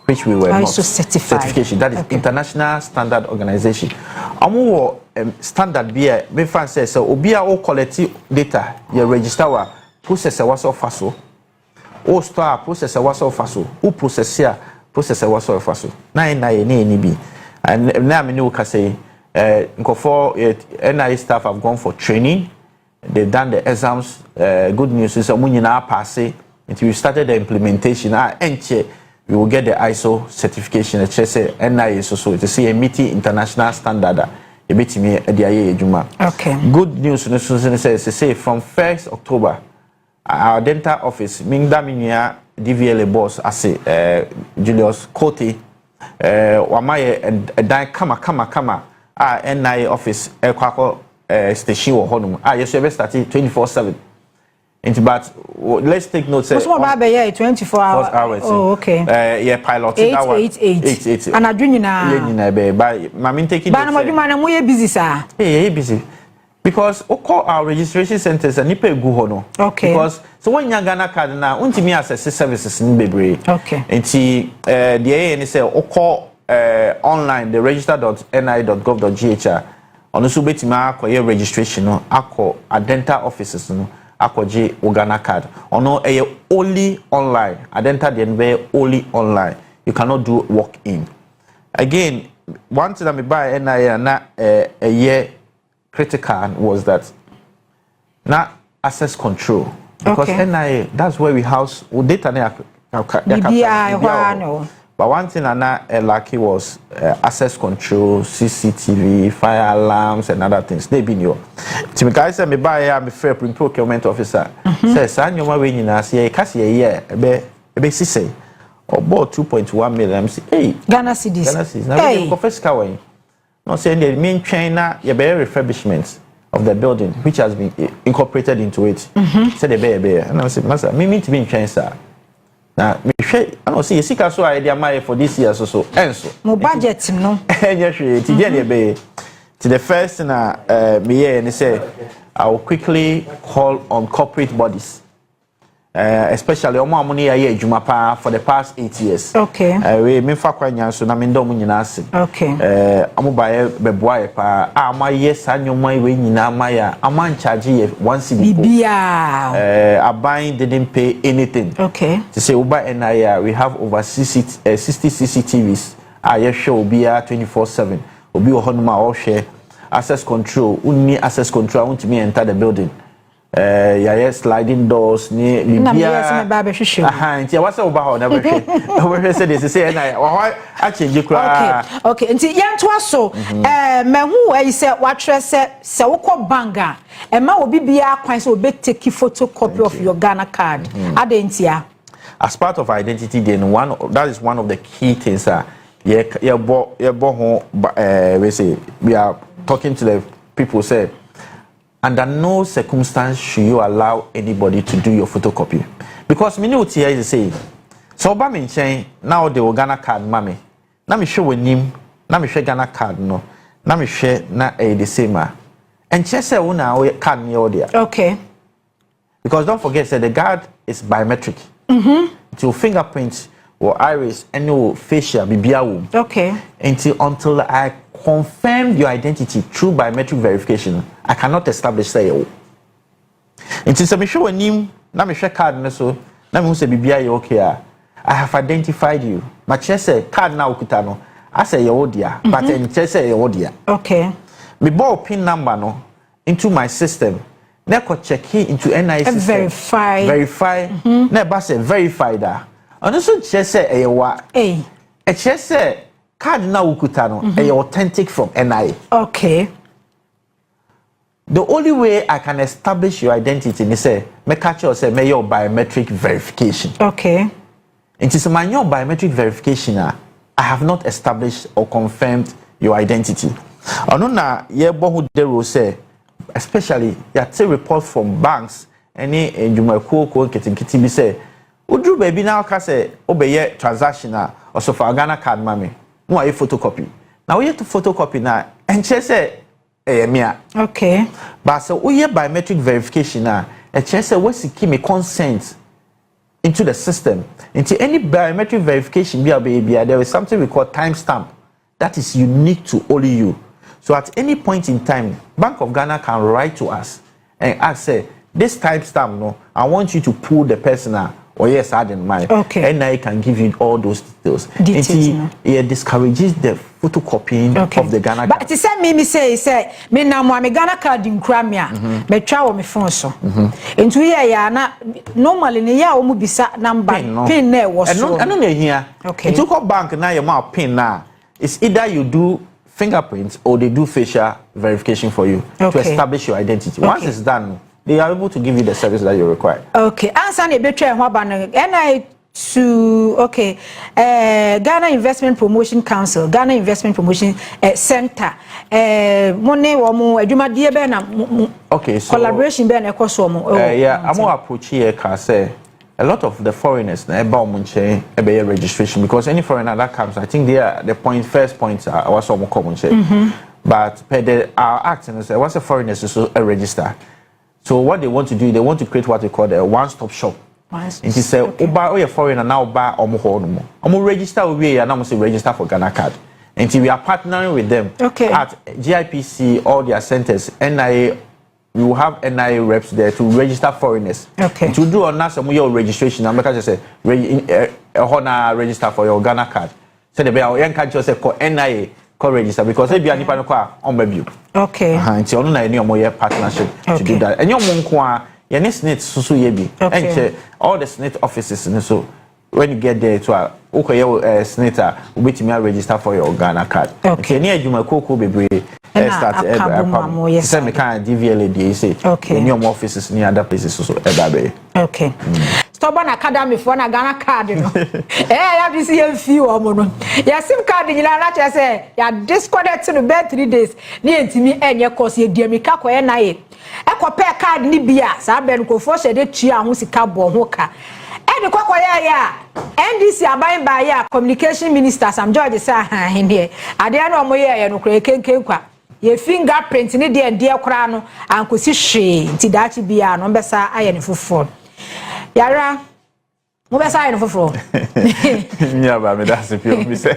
which we were ISO not. Certification. That is International Standard Organization. Amu standard be me fan say so obi a o collect data you register wa processor was of faso. O store processor was of faso. O processor was of faso. Na NIA ni be. And now I know say NIA staff have gone for training. They've done the exams. Good news is we now pass it. Until we started the implementation. We will get the ISO certification. It says NIA so to see a meeting international standard. Okay. Good news says say from 1st October, our dental office, Mingda Minia DVLA boss, I say Julius Cote. Wamaye dan kama NIA office kwako station wo honum yes we start 24/7 but let's take note say so ba be 24 hours. Oh, okay. Yeah, pilot that one 8 and adwini na be by mama taking ba na moduma na mo ye busy sir busy Because we call our registration centers and nipa egu ho no. Okay. Because so when you Ghana card na untimi access services in bebre. Okay. Enti the AN say we call online the register.ni.gov.gh ono so betimi akoye registration no akọ adenta offices no akọje Ghana card. Ono only online. Adenta the be only online. You cannot do walk in. Again, one thing that me buy NIA na a year critical was that not access control, because NIA, that's where we house data. But one thing I not lucky was access control, CCTV, fire alarms, and other things. They been your. To me, guys, me buy I'm a fair procurement officer. Says, "I know my way in us. Yeah, cause yeah, be say about 2.1 million. Hey, Ghana cedis. Ghana cedis. Now we confess kawai. No saying the main China, yeah, be refurbishment of the building, which has been incorporated into it. Said the bear, and I said, "Master, me to be in China, sir." Now, me share. I don't see. You see, so idea my for this year so. And so. Mo budget no. Yes, to the first na me and say, I will quickly call on corporate bodies. Especially omo amuni aye adwuma pa for the past 8 years. Okay. We me fa kwanya so na me ndom nyina ase. Okay. Amu bae beboaye pa ama yes anyoma we nyina amaya ama charge ye 1 cedi. Bibia. Abain didn't pay anything. Okay. To say uba NIA we have over 60 CCTVs. Aye show bia 24/7. Obi ohonuma all share access control. Unni access control want me enter the building. Sliding doors ni Libya. Nti what's about never say. We say this say na I change kura. Okay. Nti yanto so mehu e say watre se wokọ banga e ma obi bia kwan so obi take photocopy of your Ghana card. Adentia. As part of identity then that is one of the key things we say we are talking to the people say under no circumstance should you allow anybody to do your photocopy. Because me know here is say, so ba me chain now the Ghana card mami. Na me show him, na me share Ghana card no. Na me share na the same. And che say una card me there. Okay. Because don't forget say the card is biometric. To fingerprint or iris and no facial bibia. Okay. Until I confirm your identity through biometric verification, I cannot establish say you. Until some show a name, na me share card so, na me say bibia you okay. I have identified you. My chest say card na ukutano. I say your dear, but in chest say your dear. Okay. Me ball pin number no into my system. Na ko check into NIC system. Verify. Na ba say verify that. And also chest say e wa. Eh. E chest say card na ukuta no authentic from NIA. Okay. The only way I can establish your identity is say me catch you say me your biometric verification. Okay. It is my your biometric verification I have not established or confirmed your identity. Ono na ye bohu dero say especially ya take report from banks any enjumakuo ko ketinkiti bi say udru baby na ka say obeye transaction or so for Ghana card mami. No, I photocopy. Now we have to photocopy now and say okay. But so we have biometric verification now. And say what's keep me consent into the system. Into any biometric verification there is something we call timestamp that is unique to only you. So at any point in time, Bank of Ghana can write to us and ask say this timestamp no, I want you to pull the person out. Or yes, I didn't mind. Okay. And I can give you all those details. It discourages the photocopying of the Ghana card. But it said me say me na mo me Ghana card in Crimea. Me try wo me phone so. Into here ya na normally ne ya wo mu bisa number pin na wo so. I no here. Okay. Into call bank na your mouth pin na. It's either you do fingerprints or they do facial verification for you to establish your identity. Once it's done, they are able to give you the service that you require. Okay. Answer ne betray ho ba no. NI to Ghana Investment Promotion Council, Ghana Investment Promotion Center. Money wo mo adwumadie be na okay, so collaboration be na ekoso mo. Yeah, I'm approach here can say a lot of the foreigners na eba omunche registration because any foreigner that comes, I think they are the first point was omo come But our act, once a foreigner is a register. So what they want to do, they want to create what they call a one-stop shop. And he said, "Oba, a foreigner now buy omo register we and now say register for Ghana card." And we are partnering with them at GIPC, all their centers, NIA. We will have NIA reps there to register foreigners. To do on us some your registration. I'm because say register for your Ghana card. So the young country say call NIA call register because they be any pan on baby. Until on any partnership to do that. And your monk your SNIT susu yebi. And all the SNIT offices and so when you get there to SNIT wait me register for your Ghana card. Okay, near you my cocoa baby. Start send me kind of DVLA say in your offices near other places also Stubborn academy for na Ghana card you know have to see a few omo ya sim card you na say ya disconnect to the 3 days ni entimi enye course ye dia mika ko na ye ekope card ni bia sa ben ko fo shede tua ho sika bo ho ka e de kokko ya NDC aban ba ya communication minister Sam George say han here ade na omo ye no kra kenken kwa ye fingerprint ni de de kra no ankosi hwe nti dachi bia no besa aye ne fofo yara mo besa aye ne fofo yeah ba me that's if you say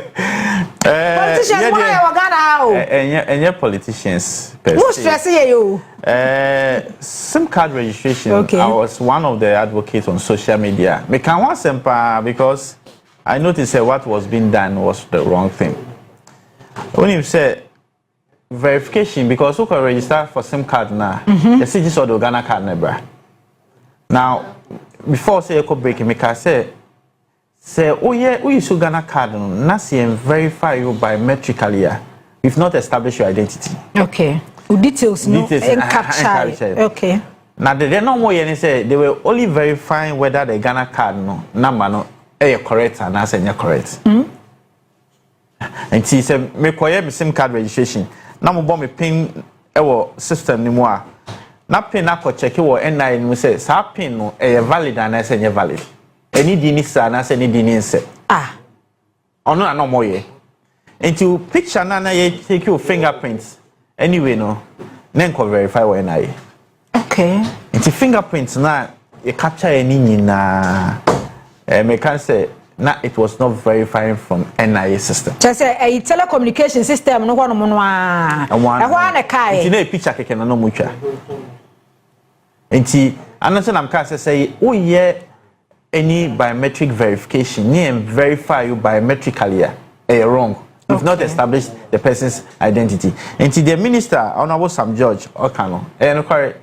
politicians why we Ghana o enye politicians who stress ye yo SIM card registration I was one of the advocates on social media me can want sempa because I noticed what was being done was the wrong thing when you say verification because who can register for SIM card now the city or the Ghana card never now before say echo break me can say oh yeah we use Ghana card na see and verify you biometrically if not establish your identity details no capture now they no more any say they were only verifying whether the Ghana card no number no correct and answer correct and she said me koye SIM card registration na mo bomb me pin system ni mo a na pin na ko check wo NIN mo say sa pin no valid and say nye valid any di ni sa na say ni di ni nse ono na no mo ye into picture na ye take your fingerprints anyway no na ko verify wo NIN into fingerprints na e capture any nyina me can say na it was not verifying from NIA system. Just say a telecommunication system no one no na kai. It's na picture keke na no mucha. Enti anase na mka say oh yeah any biometric verification ni verify you biometrically wrong. You've not established the person's identity. Enti the minister honorable Sam George Okano correct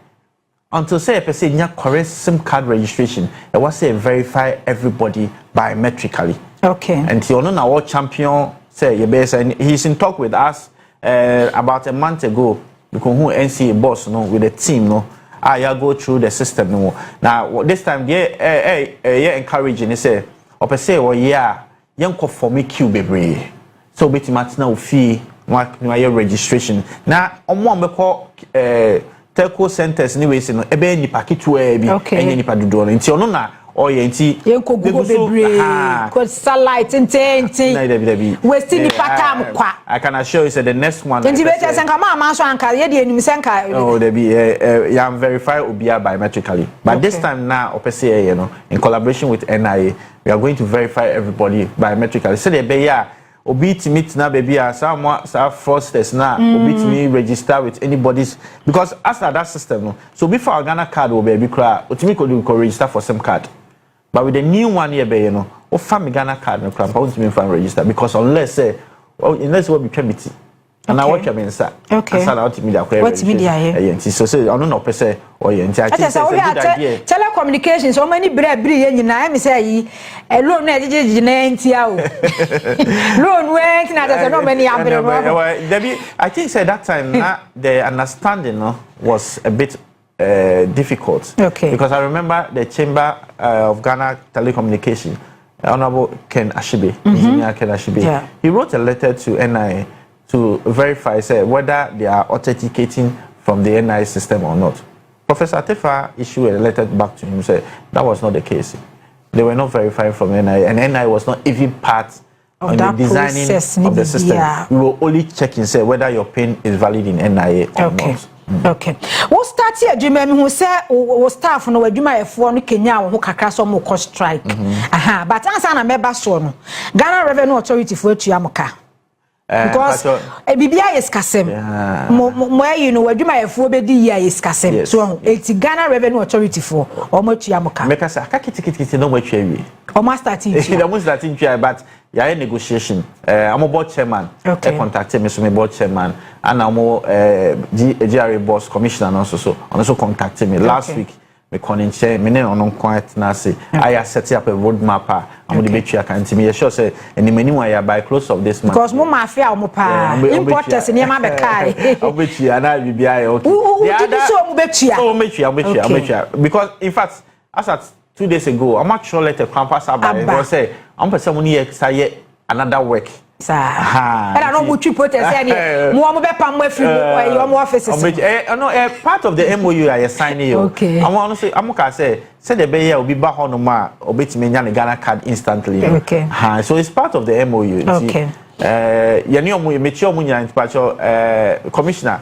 until say a person nya correct SIM card registration it was say verify everybody biometrically and he na world champion say and he's in talk with us about a month ago because who NCA boss no with the team no you go through the system no now this time they encouraging he say or say oh yeah yanko for me queue bebre so beti matina ofi no your registration na omo ambeko telco centers anyways no ebe nipa kitu bi enye nipa dodo no nti ono na oye nti yenko gugu bebre ko satellite intenti westi nipa tam kwa I can assure you say the next one nti be tese nka ma so anka ye de enim senka oh there be ya verify obia biometrically but this time now opese you know in collaboration with NIA we are going to verify everybody biometrically so the be ya obi timit na baby some fraudsters na obi timi register with anybody's because after that system no so before our Ghana card will be cry otimi could register for SIM card but with the new one here be you know o family Ghana card no cry but otimi fan register because unless what we can be and I watch am inside and start out media what media here so say I no person or you I think say telecommunications so many bre nyina me say yi loan na jeje na ntia o loan went na that no many abre I think say that time the understanding was a bit difficult because I remember the chamber of Ghana telecommunication Honorable Ken Ashibe engineer Ken Ashibe he wrote a letter to NIA to verify say whether they are authenticating from the NIA system or not. Professor Atefa issued a letter back to him say that was not the case. They were not verifying from NIA and NIA was not even part on the designing of the system. We will only check and say whether your PIN is valid in NIA or not. Okay. What start here, Jimmy? Who say we staff no adwuma efo no Kenya wo kakra so mo cost strike. Aha, but answer na meba so no. Ghana Revenue Authority for etu amoka. Because bibia is kasem. Mo you know adwuma efo be di ya is kasem. So eti Ghana Revenue Authority for o mo etu amoka. Make us aka kitikiti no mo etu awie. O ma start it. The mo start it but yeah, negotiation. I'm a board chairman. Okay. Contacted me, so my board chairman, and I'm a GRA boss commissioner also contacted me last week. Me calling chair, me name on quiet nasi. I set up a roadmap. I'm going to be sure can me. Sure say, and the menu I by close of this month. Because more mafia mo pa importers in yama bekai. I'll bet you, and I will be okay. I'll bet you. Because in fact, as at 2 days ago, I'm actually let a campus about say. I'm for someone here say another work. Sir. And I know what you put as any more pam free your offices. No, part of the MOU I signing you. Okay. I want to say I'm gonna say the bay will be back on ma or bit me Ghana card instantly. Okay. So it's part of the MOU. Okay. Commissioner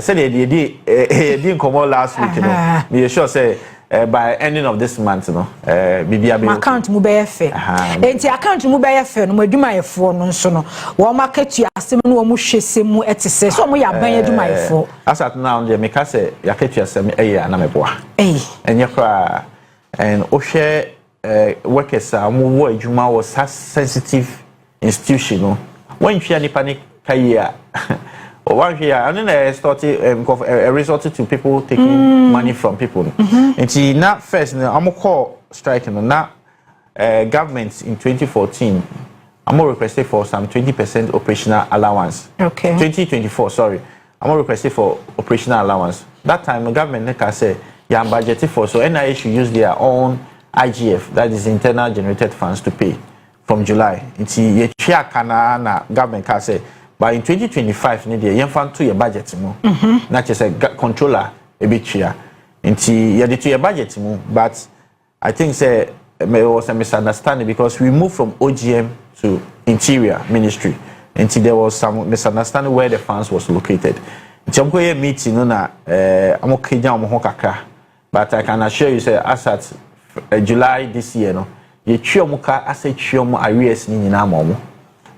said he didn't come out last week, you know. Me sure say by ending of this month, you know, my account mu be fe. Enti account mu be fe no adwuma yefo no nso no. Wo market you asem no mu hwese mu etise. So mo ya ban adwuma yefo. As at now the make say ya ketu asem na meboa. Enye kwa and o share workers mo wo adwuma was sensitive institution no. When you any panic kaya one year, and then I started resorted to people taking money from people. And see, now first, I'm gonna call striking. Now, government in 2014, I'm gonna request for some 20% operational allowance. Okay. 2024, sorry, I'm gonna request for operational allowance. That time, the government can say, yeah, I'm budgeted for, so NIA should use their own IGF, that is internal generated funds, to pay from July. And see, government can say. But in 2025, you have to your budget. Not just a controller a bit here. You have to your budget. But I think there was a misunderstanding because we moved from OGM to Interior Ministry. And there was some misunderstanding where the funds was located. I'm going to meet I'm okay down. But I can assure you, as at July this year, you chiyomuka as a chiyomu areas ni na momo.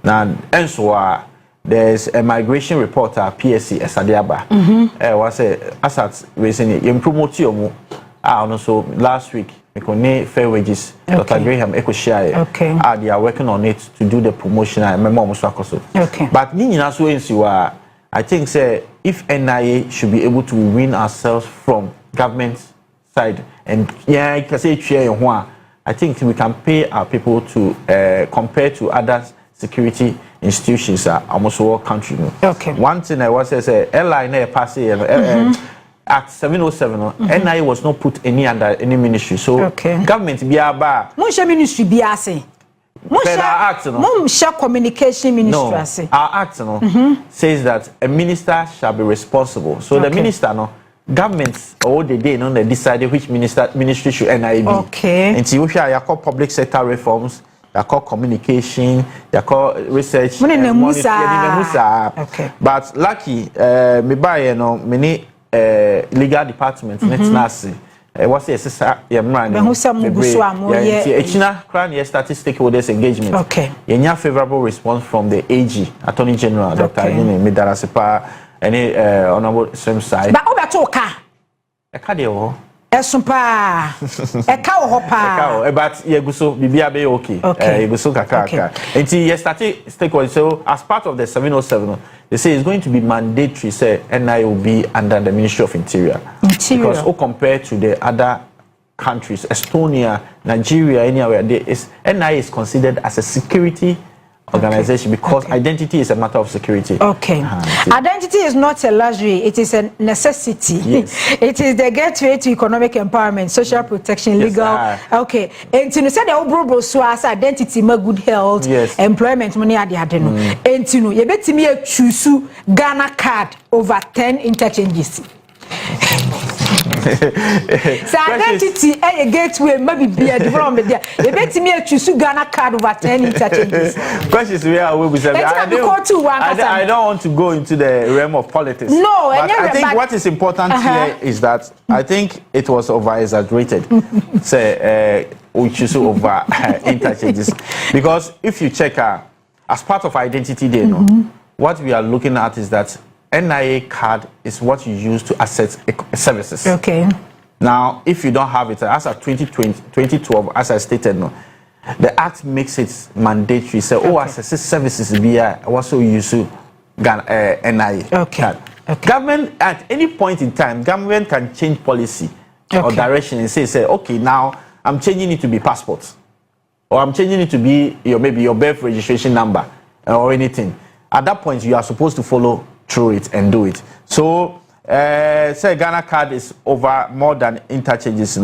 Now, and so there's a migration reporter PSC Esadiaba. Was as at recently you promote you also last week because fair wages. Dr. Graham Ekoshia. Okay. They are working on it to do the promotion. I remember almost okay. But I think say if NIA should be able to win ourselves from government side and yeah, I can say I think we can pay our people to compare to other security institutions are almost all country. Okay. One thing I was say airline passing Act 707 NIA was not put under any ministry. So government be aba. Mon ministry be ase. Mon communication ministry. No, our act says that a minister shall be responsible. So the minister governments all the day they decided which ministry should NIA be. Okay. And see which are called public sector reforms. They call communication, they call research. Okay. But lucky, me buy many legal departments. Let's not see. What's the SSR? China crown statistic stakeholders engagement. Okay. You favorable response from the AG, Attorney General, Dr. Midarasepa, any honorable same side. But over to Eka Esumpa eka hopa but yeguso bibia be okay yeguso kaka and you started stakeholders. So as part of the 707 they say it's going to be mandatory say NIA will be under the Ministry of Interior. Because compared to the other countries, Estonia, Nigeria, anywhere there is NIA is considered as a security organization because identity is a matter of security. Okay. Identity is not a luxury, it is a necessity. Yes. It is the gateway to economic empowerment, social protection, legal. Okay. And to say the overall so as identity, good health, employment, money at the adeno. And to know you bet me choose Ghana card over 10 interchanges. So identity a gateway maybe be a development there. You bet me to choose Ghana card over 10 interchanges. Questions where I will be saying. I don't want to go into the realm of politics. No, but I think what is important here is that I think it was over exaggerated. Say we choose over interchanges because if you check as part of identity day, what we are looking at is that NIA card is what you use to access services. Okay. Now, if you don't have it, as of 2012, as I stated, the Act makes it mandatory. So, access services via also use NIA card. Okay. Government, at any point in time, government can change policy or direction and say, okay, now I'm changing it to be passports, or I'm changing it to be maybe your birth registration number or anything. At that point, you are supposed to follow through it and do it. So, say Ghana card is over more than interchanges.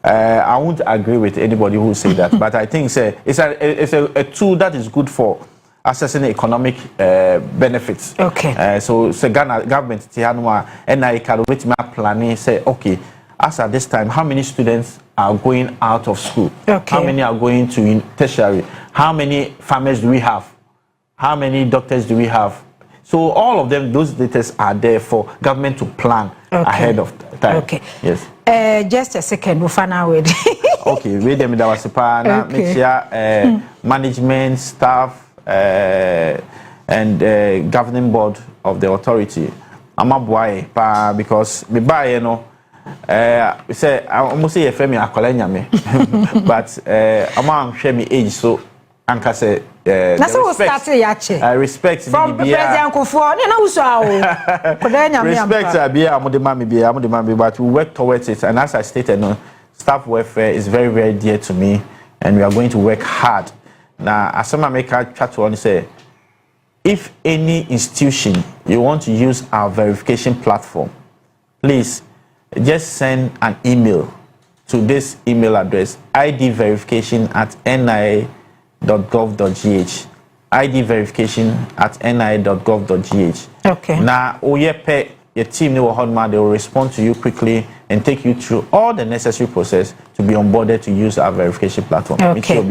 I won't agree with anybody who say that, but I think it's a tool that is good for accessing economic benefits. Okay. So Ghana government Tihanwa NIA card with my planning say okay. As at this time, how many students are going out of school? Okay. How many are going to tertiary? How many farmers do we have? How many doctors do we have? So all of them, those data are there for government to plan ahead of time. Okay. Yes. Just a second, we'll find out. Okay. Wait a minute. That was a partner. Make sure management, staff, and governing board of the authority. I'm a boy, because me buy say I almost say me but I'm share me age so anka say I respect from President Kufuor respect but we work towards it, and as I stated, staff welfare is very, very dear to me, and we are going to work hard. Now, as some make a chat on say, if any institution you want to use our verification platform, please just send an email to this email address, idverification@nia.gov.gh. idverification@nia.gov.gh. Okay. Now, your team they will respond to you quickly and take you through all the necessary process to be onboarded to use our verification platform. Okay.